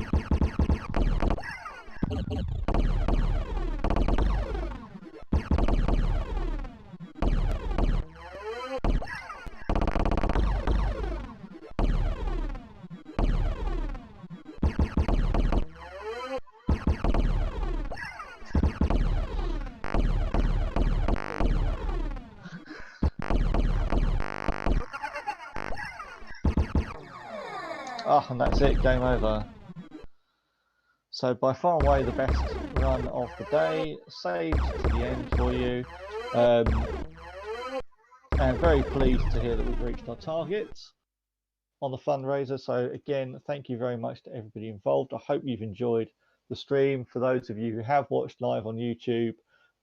and that's it, game over. So by far and away the best run of the day, saved to the end for you. And very pleased to hear that we've reached our targets on the fundraiser. So again, thank you very much to everybody involved. I hope you've enjoyed the stream. For those of you who have watched live on YouTube,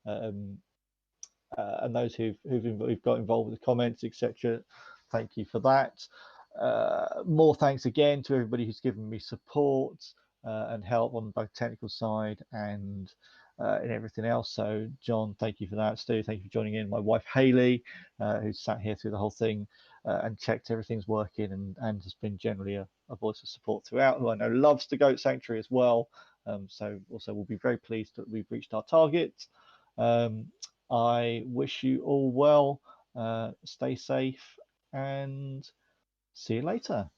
and those who've got involved with the comments, etc., thank you for that. More thanks again to everybody who's given me support and help on both technical side and everything else. So John, thank you for that. Stu, thank you for joining in. My wife Hayley, who's sat here through the whole thing and checked everything's working and has been generally a voice of support throughout, who I know loves the Goat Sanctuary as well. So also we'll be very pleased that we've reached our target. I wish you all well, stay safe, and see you later.